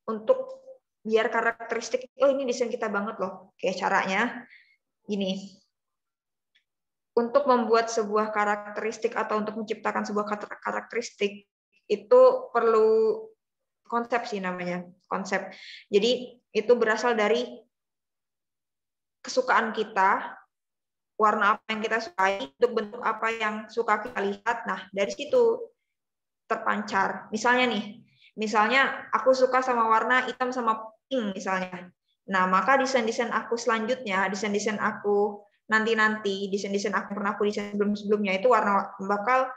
untuk biar karakteristik, oh ini desain kita banget loh, kayak caranya gini. Untuk membuat sebuah karakteristik atau untuk menciptakan sebuah karakteristik itu perlu konsep sih namanya, konsep. Jadi itu berasal dari kesukaan kita, warna apa yang kita sukai, untuk bentuk apa yang suka kita lihat. Nah, dari situ terpancar. Misalnya aku suka sama warna hitam sama pink misalnya. Nah, maka desain-desain aku selanjutnya, desain-desain aku nanti desain-desain aku pernah aku desain sebelum-sebelumnya itu warna bakal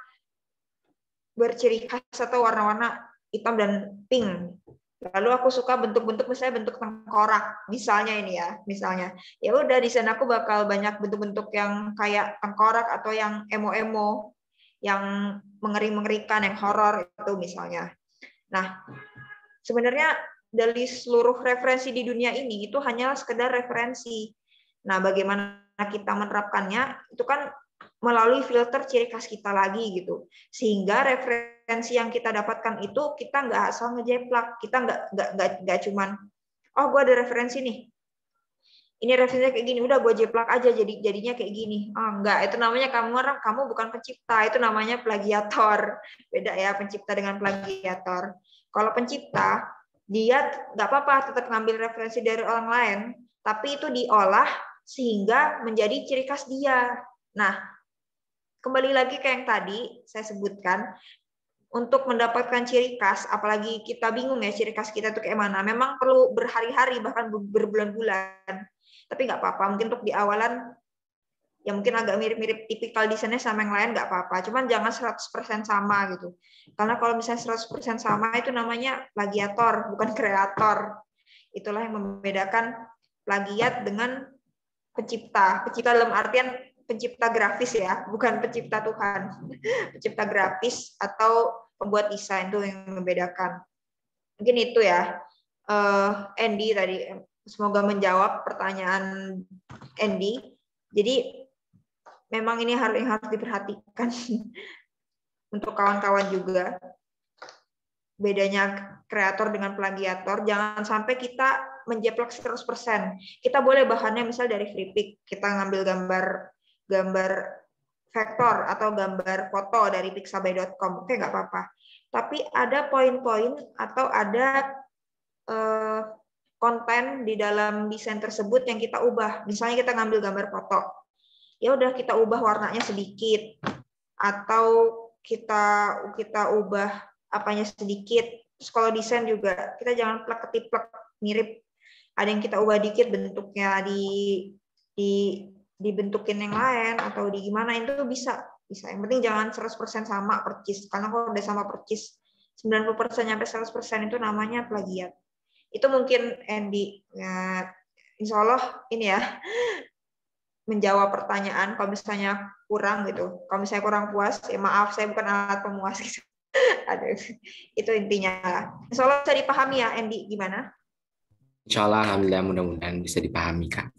berciri khas atau warna-warna hitam dan pink. Lalu aku suka bentuk-bentuk, misalnya bentuk tengkorak, misalnya ini ya, misalnya. Ya udah desain aku bakal banyak bentuk-bentuk yang kayak tengkorak atau yang emo-emo, yang mengerikan, yang horor itu misalnya. Nah, sebenarnya dari seluruh referensi di dunia ini itu hanyalah sekedar referensi. Nah, bagaimana kita menerapkannya itu kan melalui filter ciri khas kita lagi gitu, sehingga referensi yang kita dapatkan itu kita nggak asal ngejeplak, kita nggak cuman oh gue ada referensi nih, ini referensinya kayak gini, udah gue jeplak aja jadinya kayak gini. Oh enggak, itu namanya kamu bukan pencipta, itu namanya plagiator. Beda ya pencipta dengan plagiator. Kalau pencipta dia nggak apa-apa tetap ngambil referensi dari orang lain, tapi itu diolah sehingga menjadi ciri khas dia. Nah, kembali lagi ke yang tadi saya sebutkan, untuk mendapatkan ciri khas, apalagi kita bingung ya ciri khas kita itu kayak mana, memang perlu berhari-hari bahkan berbulan-bulan. Tapi nggak apa-apa, mungkin untuk di awalan ya mungkin agak mirip-mirip tipikal desainnya sama yang lain nggak apa-apa, cuman jangan 100% sama gitu. Karena kalau misalnya 100% sama itu namanya plagiator, bukan kreator. Itulah yang membedakan plagiat dengan pencipta. Pencipta dalam artian pencipta grafis ya, bukan pencipta Tuhan. Pencipta grafis atau pembuat desain itu yang membedakan. Mungkin itu ya, Andy tadi. Semoga menjawab pertanyaan Andy. Jadi memang ini yang harus diperhatikan untuk kawan-kawan juga. Bedanya kreator dengan plagiator, jangan sampai kita menjeplak 100%. Kita boleh bahannya misal dari free pick, kita ngambil gambar vektor atau gambar foto dari pixabay.com, oke nggak apa-apa. Tapi ada poin-poin atau ada konten di dalam desain tersebut yang kita ubah. Misalnya kita ngambil gambar foto, ya udah kita ubah warnanya sedikit, atau kita ubah apanya sedikit. Terus kalau desain juga kita jangan plek-ketiplek mirip. Ada yang kita ubah dikit bentuknya dibentukin yang lain atau di gimana, itu bisa. Yang penting jangan 100% sama percis, karena kalau udah sama percis 90% sampai 100% itu namanya plagiat. Itu mungkin Andy ya, insya Allah ini ya menjawab pertanyaan. Kalau misalnya kurang gitu, kalau misalnya kurang puas ya maaf, saya bukan alat pemuas gitu. Aduh, itu intinya. Insya Allah bisa dipahami ya Andy, gimana? Insya Allah, alhamdulillah, mudah-mudahan bisa dipahami Kak.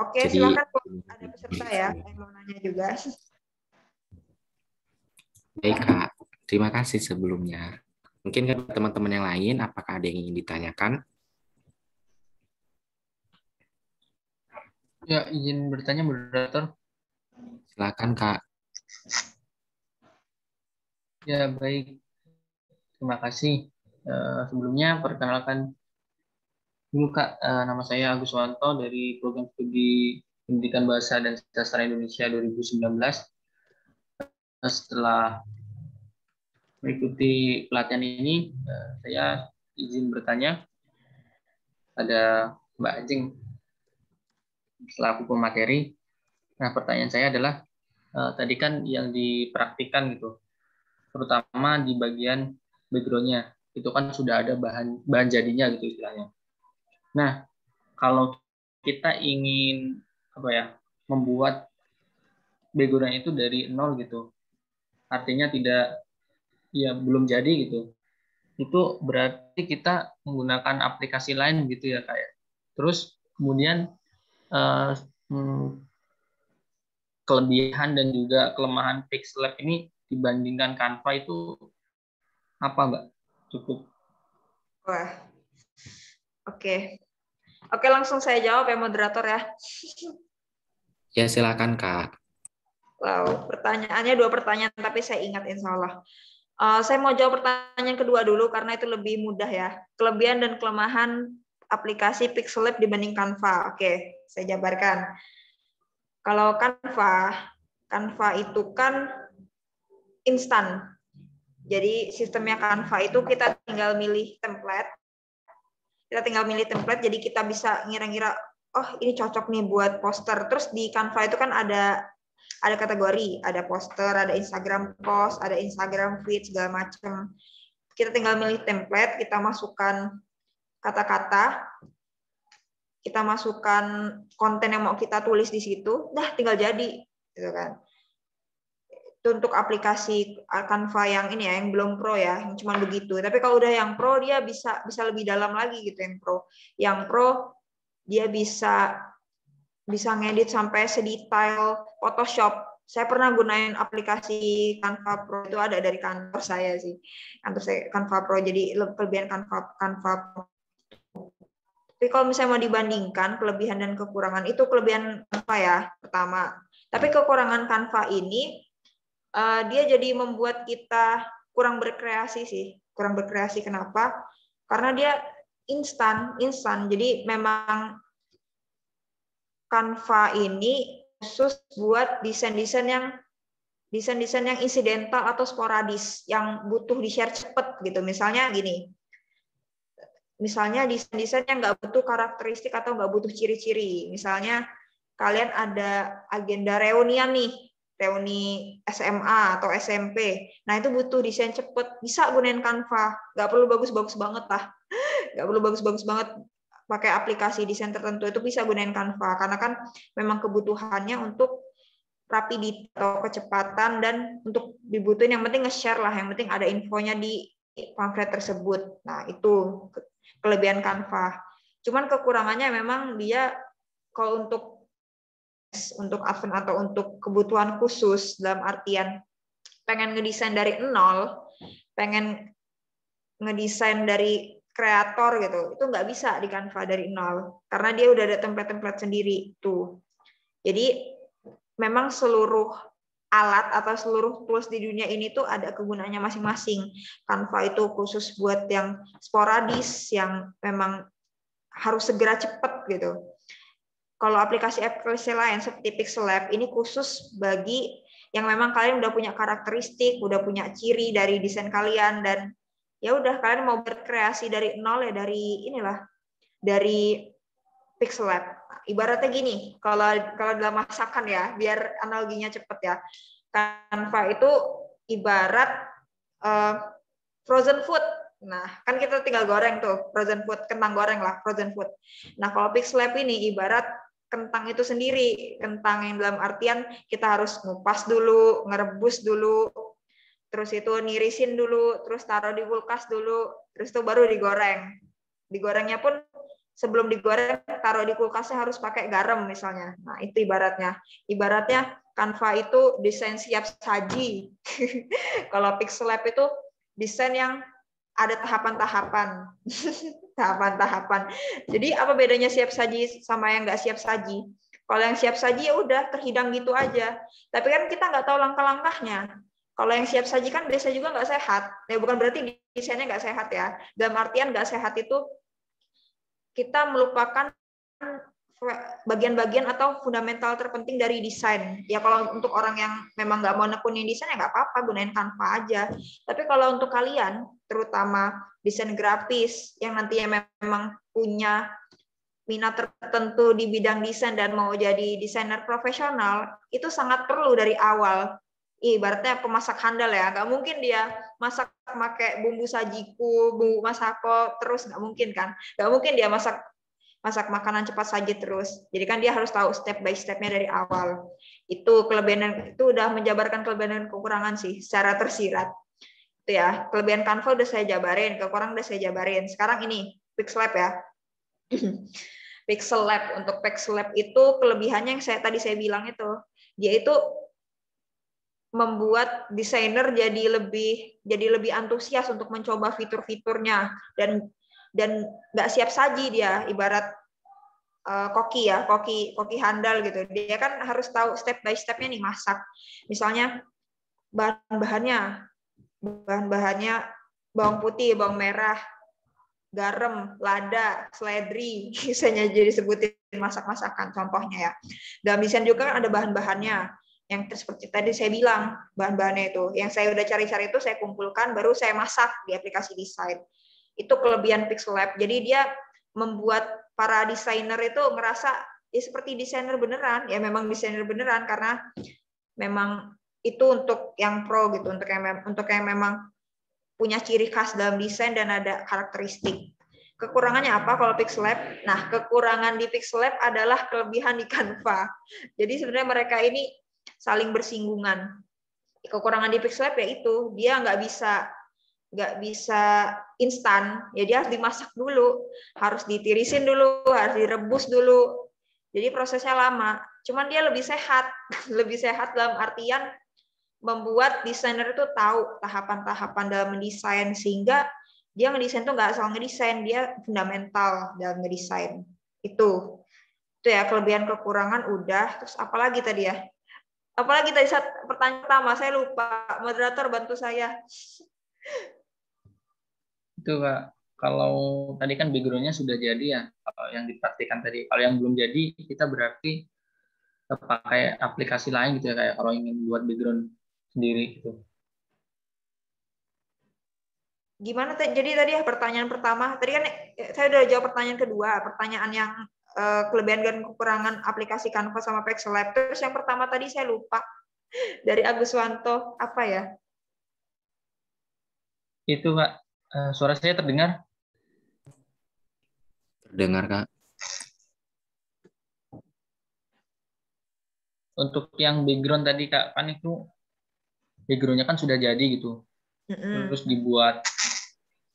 Oke, jadi, silakan ada peserta ya yang mau nanya juga. Baik Kak, terima kasih sebelumnya. Mungkin kan teman-teman yang lain, apakah ada yang ingin ditanyakan? Ya, izin bertanya, moderator. Silakan Kak. Ya, baik. Terima kasih. Sebelumnya, perkenalkan dulu Kak, nama saya Agus Wanto dari Program Studi Pendidikan Bahasa dan Sastra Indonesia 2019. Setelah mengikuti pelatihan ini, saya izin bertanya pada Mbak Ajeng selaku pemateri. Nah, pertanyaan saya adalah tadi kan yang dipraktikkan gitu, terutama di bagian background-nya, itu kan sudah ada bahan jadinya gitu istilahnya. Nah, kalau kita ingin membuat background itu dari nol gitu, artinya belum jadi gitu, itu berarti kita menggunakan aplikasi lain gitu ya kayak. Terus kemudian kelebihan dan juga kelemahan Pixellab ini dibandingkan Canva itu apa, Mbak? Cukup. Wah, oke. Oke, langsung saya jawab ya, moderator ya. Ya, silakan, Kak. Wow, pertanyaannya 2 pertanyaan, tapi saya ingat insya Allah. Saya mau jawab pertanyaan kedua dulu, karena itu lebih mudah ya. Kelebihan dan kelemahan aplikasi Pixellab dibanding Canva. Oke, saya jabarkan. Kalau Canva itu kan instan. Jadi sistemnya Canva itu kita tinggal milih template. Jadi kita bisa ngira-ngira, oh ini cocok nih buat poster. Terus di Canva itu kan ada kategori, ada poster, ada Instagram post, ada Instagram feed, segala macam. Kita tinggal milih template, kita masukkan kata-kata, kita masukkan konten yang mau kita tulis di situ, tinggal jadi, gitu kan. Itu untuk aplikasi Canva yang ini ya, yang belum pro ya, yang cuma begitu. Tapi kalau udah yang pro, dia bisa lebih dalam lagi gitu yang pro. Yang pro dia bisa ngedit sampai sedetail Photoshop. Saya pernah gunain aplikasi Canva Pro, itu ada dari kantor saya sih. Kantor saya Canva Pro, jadi kelebihan Canva Pro. Tapi kalau misalnya mau dibandingkan kelebihan dan kekurangan, itu kelebihan Canva ya, pertama. Tapi kekurangan Canva ini, dia jadi membuat kita kurang berkreasi sih. Kurang berkreasi kenapa? Karena dia instan. Jadi memang Canva ini khusus buat desain-desain yang insidental atau sporadis, yang butuh di-share cepat gitu. Misalnya gini, desain-desain yang nggak butuh karakteristik atau nggak butuh ciri-ciri. Misalnya kalian ada agenda reunian nih, reuni SMA atau SMP. Nah itu butuh desain cepat, bisa gunain Canva. Nggak perlu bagus-bagus banget lah. Nggak perlu bagus-bagus banget. Pakai aplikasi desain tertentu itu bisa gunain Canva, karena kan memang kebutuhannya untuk rapi atau kecepatan, dan untuk dibutuhin yang penting nge-share lah, yang penting ada infonya di pamflet tersebut. Nah itu kelebihan Canva. Cuman kekurangannya memang dia kalau untuk advance atau untuk kebutuhan khusus, dalam artian pengen ngedesain dari nol, pengen ngedesain dari kreator gitu, itu nggak bisa di Canva dari nol, karena dia udah ada template-template sendiri tuh. Jadi memang seluruh alat atau seluruh tools di dunia ini tuh ada kegunaannya masing-masing. Canva itu khusus buat yang sporadis, yang memang harus segera cepat gitu. Kalau aplikasi-aplikasi lain seperti Pixellab ini khusus bagi yang memang kalian udah punya karakteristik, udah punya ciri dari desain kalian, dan ya udah kalian mau berkreasi dari nol ya dari Pixellab. Ibaratnya gini, kalau dalam masakan ya, biar analoginya cepet ya. Canva itu ibarat frozen food. Nah, kan kita tinggal goreng tuh, frozen food, kentang goreng lah, frozen food. Nah, kalau Pixellab ini ibarat kentang itu sendiri, kentang yang dalam artian kita harus ngupas dulu, ngerebus dulu, terus itu nirisin dulu, terus taruh di kulkas dulu, terus itu baru digoreng. Digorengnya pun sebelum digoreng taruh di kulkasnya harus pakai garam misalnya. Nah, itu ibaratnya. Ibaratnya Canva itu desain siap saji. Kalau Pixellab itu desain yang ada tahapan-tahapan. Tahapan-tahapan. Jadi apa bedanya siap saji sama yang nggak siap saji? Kalau yang siap saji ya udah terhidang gitu aja. Tapi kan kita nggak tahu langkah-langkahnya. Kalau yang siap saji kan biasanya juga nggak sehat. Ya bukan berarti desainnya nggak sehat ya. Dalam artian nggak sehat itu kita melupakan bagian-bagian atau fundamental terpenting dari desain. Ya kalau untuk orang yang memang nggak mau nekunin desain ya nggak apa-apa, gunain Canva aja. Tapi kalau untuk kalian, terutama desain grafis yang nantinya memang punya minat tertentu di bidang desain dan mau jadi desainer profesional, itu sangat perlu dari awal. Ibaratnya pemasak handal ya, nggak mungkin dia masak pakai bumbu sajiku, bumbu masako terus, nggak mungkin kan? Nggak mungkin dia masak masak makanan cepat saji terus. Jadi kan dia harus tahu step by stepnya dari awal. Itu kelebihan, itu udah menjabarkan kelebihan dan kekurangan sih secara tersirat. Itu ya, kelebihan Canva udah saya jabarin, kekurangan udah saya jabarin. Sekarang ini Pixel Lab ya. Pixel Lab, untuk Pixel Lab itu kelebihannya yang tadi saya bilang itu, dia itu membuat desainer jadi lebih antusias untuk mencoba fitur-fiturnya, dan nggak siap saji dia, ibarat koki ya, koki handal gitu. Dia kan harus tahu step by stepnya nih masak. Misalnya bahan-bahannya bawang putih, bawang merah, garam, lada, seledri, misalnya jadi sebutin masak-masakan contohnya ya. Dalam desain juga kan ada bahan-bahannya yang seperti tadi saya bilang, bahan-bahannya itu yang saya udah cari-cari itu saya kumpulkan, baru saya masak di aplikasi desain. Itu kelebihan Pixel Lab. Jadi dia membuat para desainer itu merasa ya seperti desainer beneran, ya memang desainer beneran karena memang itu untuk yang pro gitu, untuk yang memang punya ciri khas dalam desain dan ada karakteristik. Kekurangannya apa kalau Pixel Lab? Nah, kekurangan di Pixel Lab adalah kelebihan di Canva. Jadi sebenarnya mereka ini saling bersinggungan. Kekurangan di Pixel Lab ya itu, dia nggak bisa instan, ya dia harus dimasak dulu, harus ditirisin dulu, harus direbus dulu. Jadi prosesnya lama. Cuman dia lebih sehat, lebih sehat dalam artian membuat desainer itu tahu tahapan-tahapan dalam mendesain, sehingga dia ngedesain tuh nggak asal ngedesain, dia fundamental dalam ngedesain. Itu ya kelebihan kekurangan udah. Terus apalagi tadi ya? Apalagi tadi saat pertanyaan pertama saya lupa. Moderator bantu saya. Itu Kak, kalau tadi kan background-nya sudah jadi ya, kalau yang dipraktikkan tadi. Kalau yang belum jadi, kita berarti pakai aplikasi lain gitu ya, kayak kalau ingin buat background sendiri gitu. Gimana jadi tadi ya pertanyaan pertama? Tadi kan saya udah jawab pertanyaan kedua, pertanyaan yang kelebihan dan kekurangan aplikasi Canva sama Pixel Lab. Terus yang pertama tadi saya lupa. Dari Agus Wanto, apa ya? Itu Kak, suara saya terdengar? Terdengar Kak. Untuk yang background tadi Kak, kan itu background-nya kan sudah jadi gitu. Terus dibuat.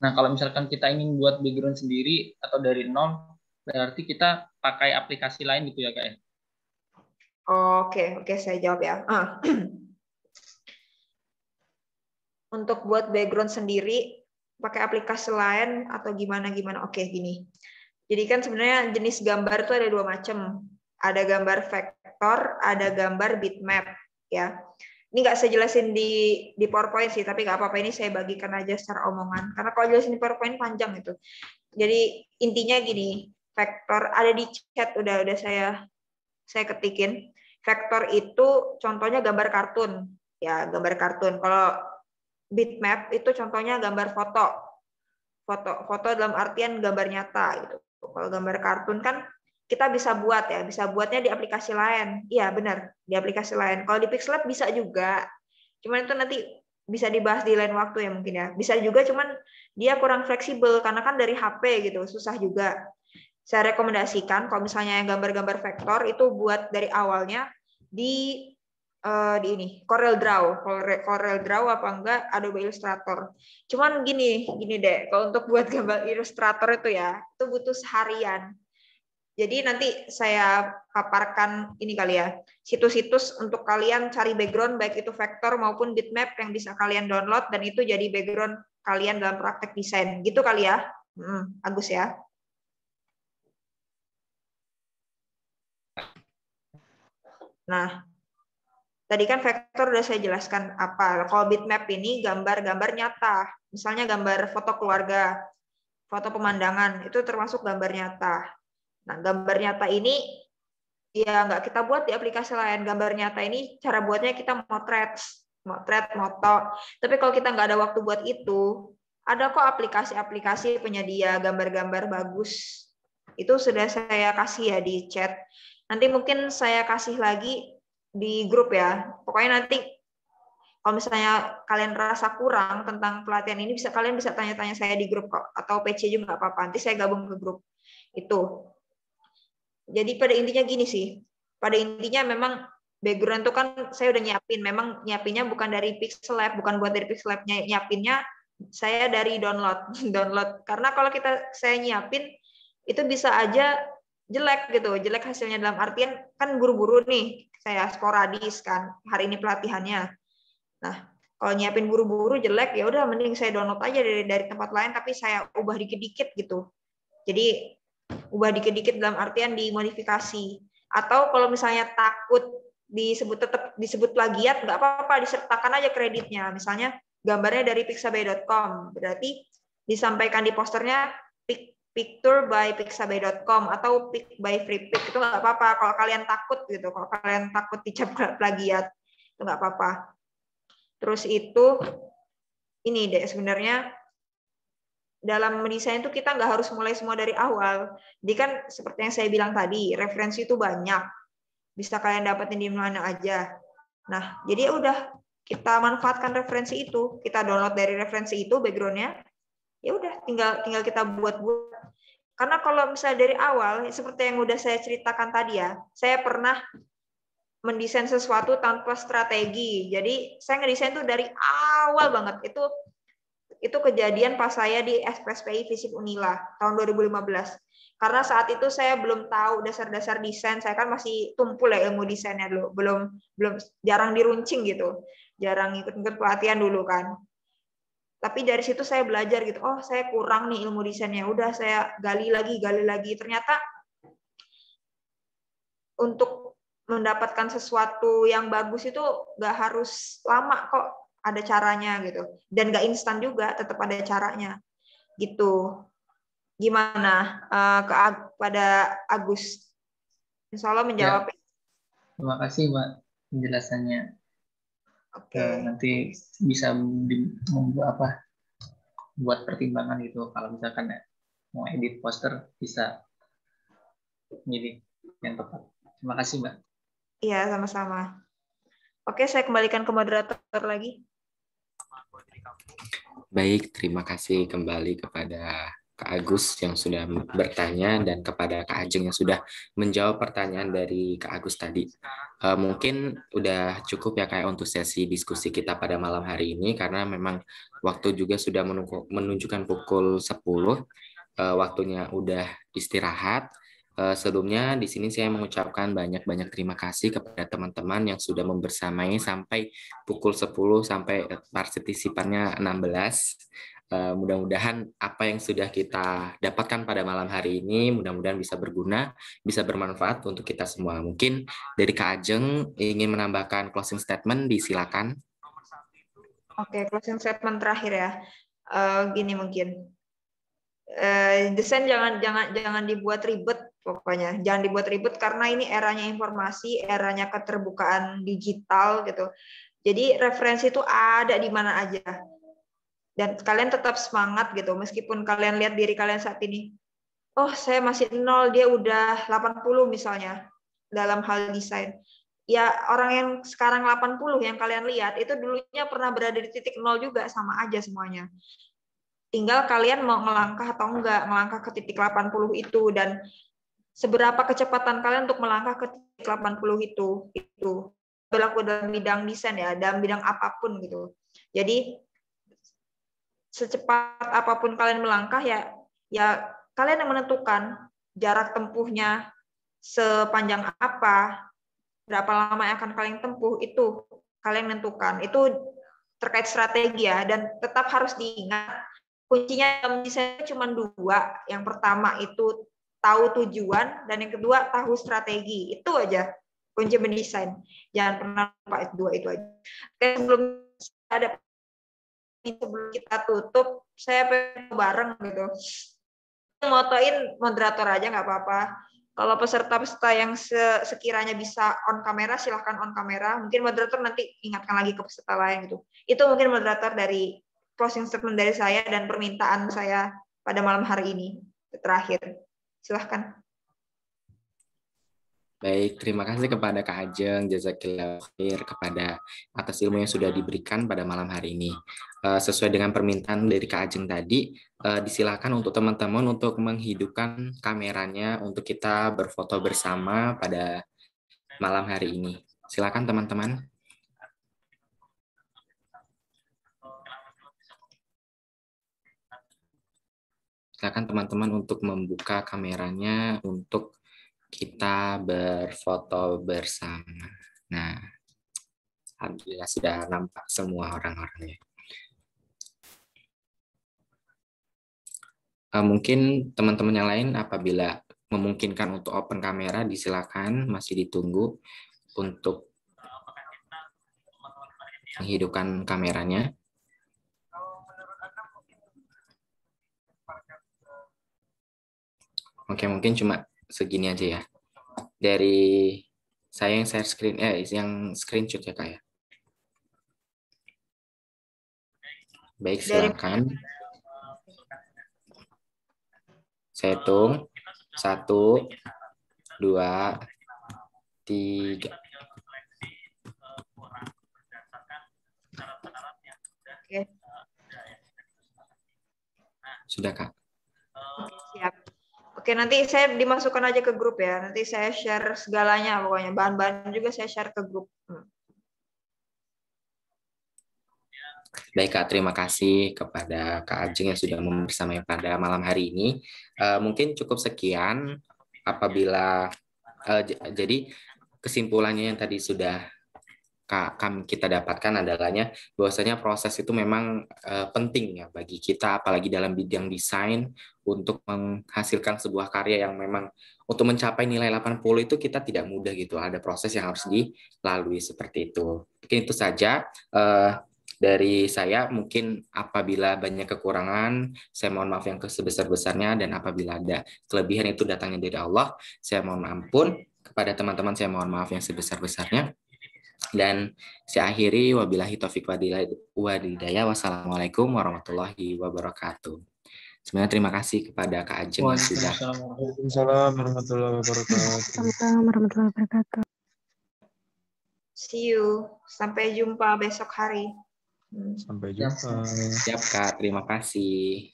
Nah, kalau misalkan kita ingin buat background sendiri atau dari nol, berarti kita pakai aplikasi lain gitu ya Kak ya? Oke, saya jawab ya. Untuk buat background sendiri, pakai aplikasi lain atau gimana? Oke, gini. Jadi kan sebenarnya jenis gambar itu ada dua macam. Ada gambar vektor, ada gambar bitmap. Ya, ini nggak saya jelasin di PowerPoint sih, tapi nggak apa-apa, ini saya bagikan aja secara omongan. Karena kalau jelasin di PowerPoint panjang itu. Jadi intinya gini, vektor ada di chat, udah saya ketikin. Vektor itu contohnya gambar kartun, ya gambar kartun. Kalau bitmap itu contohnya gambar foto dalam artian gambar nyata gitu. Kalau gambar kartun kan kita bisa buatnya di aplikasi lain. Iya benar, di aplikasi lain. Kalau di Pixel Lab bisa juga, cuman itu nanti bisa dibahas di lain waktu ya mungkin ya. Bisa juga, cuman dia kurang fleksibel karena kan dari HP gitu, susah juga. Saya rekomendasikan kalau misalnya yang gambar-gambar vektor itu buat dari awalnya di ini Corel Draw apa enggak Adobe Illustrator. Cuman gini deh, kalau untuk buat gambar Illustrator itu ya, itu butuh seharian. Jadi nanti saya paparkan ini kali ya, situs-situs untuk kalian cari background baik itu vektor maupun bitmap yang bisa kalian download dan itu jadi background kalian dalam praktek desain. Gitu kali ya. Agus ya. Nah, tadi kan vektor udah saya jelaskan apa. Kalau bitmap ini gambar-gambar nyata. Misalnya gambar foto keluarga, foto pemandangan, itu termasuk gambar nyata. Nah, gambar nyata ini ya nggak kita buat di aplikasi lain. Gambar nyata ini cara buatnya kita motret, moto. Tapi kalau kita nggak ada waktu buat itu, ada kok aplikasi-aplikasi penyedia gambar-gambar bagus. Itu sudah saya kasih ya di chat. Nanti mungkin saya kasih lagi di grup ya. Pokoknya nanti kalau misalnya kalian rasa kurang tentang pelatihan ini, kalian bisa tanya-tanya saya di grup kok, atau PC juga nggak apa-apa. Nanti saya gabung ke grup itu. Jadi pada intinya gini sih. Pada intinya memang background itu kan saya udah nyiapin. Memang nyiapinnya bukan dari Pixel Lab, bukan buat dari Pixel Lab, nyiapinnya saya dari download. Karena kalau saya nyiapin itu bisa aja jelek gitu. Jelek hasilnya dalam artian kan buru-buru nih. Saya sporadis kan hari ini pelatihannya. Nah, kalau nyiapin buru-buru jelek ya udah mending saya download aja dari tempat lain tapi saya ubah dikit-dikit gitu. Jadi ubah dikit-dikit dalam artian dimodifikasi. Atau kalau misalnya takut tetap disebut plagiat, nggak apa-apa, disertakan aja kreditnya. Misalnya gambarnya dari pixabay.com, berarti disampaikan di posternya picture by pixabay.com atau pic by freepik, itu nggak apa-apa. Kalau kalian takut gitu, kalau kalian takut dicap plagiat, itu nggak apa-apa. Terus itu ini deh sebenarnya dalam mendesain itu kita nggak harus mulai semua dari awal. Jadi kan seperti yang saya bilang tadi, referensi itu banyak. Bisa kalian dapetin di mana aja. Nah, jadi ya udah kita manfaatkan referensi itu. Kita download dari referensi itu background-nya. Ya udah tinggal kita buat-buat. Karena kalau misalnya dari awal, seperti yang udah saya ceritakan tadi ya, saya pernah mendesain sesuatu tanpa strategi. Jadi saya ngedesain tuh dari awal banget. Itu kejadian pas saya di SPSPI Fisip Unila tahun 2015. Karena saat itu saya belum tahu dasar-dasar desain, saya kan masih tumpul ya ilmu desainnya dulu, belum jarang diruncing gitu, jarang ikut-ikut pelatihan dulu kan. Tapi dari situ saya belajar gitu, oh saya kurang nih ilmu desainnya, udah saya gali lagi. Ternyata untuk mendapatkan sesuatu yang bagus itu nggak harus lama kok. Ada caranya gitu, dan nggak instan juga, tetap ada caranya gitu. Gimana pada Agus? Insya Allah menjawab. Ya. Terima kasih Mbak penjelasannya. Oke. Nanti bisa buat pertimbangan gitu. Kalau misalkan mau edit poster bisa milih yang tepat. Terima kasih Mbak. Iya sama-sama. Oke, saya kembalikan ke moderator lagi. Baik, terima kasih kembali kepada Kak Agus yang sudah bertanya dan kepada Kak Ajeng yang sudah menjawab pertanyaan dari Kak Agus tadi. Mungkin udah cukup ya kayak untuk sesi diskusi kita pada malam hari ini karena memang waktu juga sudah menunjukkan pukul 10, waktunya udah istirahat. Sebelumnya di sini saya mengucapkan banyak-banyak terima kasih kepada teman-teman yang sudah membersamai sampai pukul 10 sampai partisipannya 16. Mudah-mudahan apa yang sudah kita dapatkan pada malam hari ini mudah-mudahan bisa berguna, bisa bermanfaat untuk kita semua. Mungkin dari Kak Ajeng ingin menambahkan closing statement, disilakan. Oke, closing statement terakhir ya. Gini mungkin. Desain jangan dibuat ribet pokoknya. Jangan dibuat ribet karena ini eranya informasi, eranya keterbukaan digital gitu. Jadi referensi itu ada di mana aja. Dan kalian tetap semangat gitu meskipun kalian lihat diri kalian saat ini. Oh, saya masih 0, dia udah 80 misalnya dalam hal desain. Ya, orang yang sekarang 80 yang kalian lihat itu dulunya pernah berada di titik 0 juga, sama aja semuanya. Tinggal kalian mau ngelangkah atau enggak, ngelangkah ke titik 80 itu, dan seberapa kecepatan kalian untuk melangkah ke titik 80 itu berlaku dalam bidang desain ya, dalam bidang apapun gitu. Jadi secepat apapun kalian melangkah ya kalian yang menentukan jarak tempuhnya sepanjang apa, berapa lama yang akan kalian tempuh, itu kalian menentukan. Itu terkait strategi ya, dan tetap harus diingat kuncinya dalam desain cuma 2. Yang pertama itu tahu tujuan, dan yang kedua tahu strategi. Itu aja kunci mendesain. Jangan pernah lupa itu 2 itu aja. Oke, sebelum kita tutup, saya pengen bareng gitu. Motoin moderator aja nggak apa-apa. Kalau peserta-peserta yang sekiranya bisa on kamera, silahkan on kamera. Mungkin moderator nanti ingatkan lagi ke peserta lain gitu. Itu mungkin moderator dari closing statement dari saya dan permintaan saya pada malam hari ini terakhir. Silahkan. Baik, terima kasih kepada Kak Ajeng, jazakillah khair kepada atas ilmu yang sudah diberikan pada malam hari ini. sesuai dengan permintaan dari Kak Ajeng tadi, disilakan untuk teman-teman untuk menghidupkan kameranya untuk kita berfoto bersama pada malam hari ini. Silakan teman-teman. Silakan teman-teman untuk membuka kameranya untuk kita berfoto bersama. Nah, alhamdulillah sudah nampak semua orang-orangnya. Mungkin teman-teman yang lain apabila memungkinkan untuk open kamera, disilakan, masih ditunggu untuk menghidupkan kameranya. Oke, mungkin cuma segini aja ya. Dari saya yang share screen, yang screenshot ya Kak ya. Baik, silakan. Saya hitung 1, 2, 3. Oke. Sudah Kak. Oke, siap. Oke, nanti saya dimasukkan aja ke grup ya. Nanti saya share segalanya pokoknya. Bahan-bahan juga saya share ke grup. Baik Kak, terima kasih kepada Kak Ajeng yang sudah membersamai pada malam hari ini. Mungkin cukup sekian apabila jadi kesimpulannya yang tadi sudah kita dapatkan adalahnya bahwasanya proses itu memang penting ya bagi kita, apalagi dalam bidang desain, untuk menghasilkan sebuah karya yang memang untuk mencapai nilai 80 itu kita tidak mudah gitu. Ada proses yang harus dilalui seperti itu. Mungkin itu saja dari saya. Mungkin apabila banyak kekurangan, saya mohon maaf yang sebesar-besarnya, dan apabila ada kelebihan itu datangnya dari Allah, saya mohon ampun. Kepada teman-teman saya mohon maaf yang sebesar-besarnya. Dan saya akhiri, wabillahi taufiq walhidayah. Wassalamualaikum warahmatullahi wabarakatuh. Sebenarnya terima kasih kepada Kak Ajeng yang sudah. Waalaikumsalam warahmatullahi wabarakatuh. Assalamualaikum warahmatullahi wabarakatuh. See you. Sampai jumpa besok hari. Sampai jumpa. Siap Kak, terima kasih.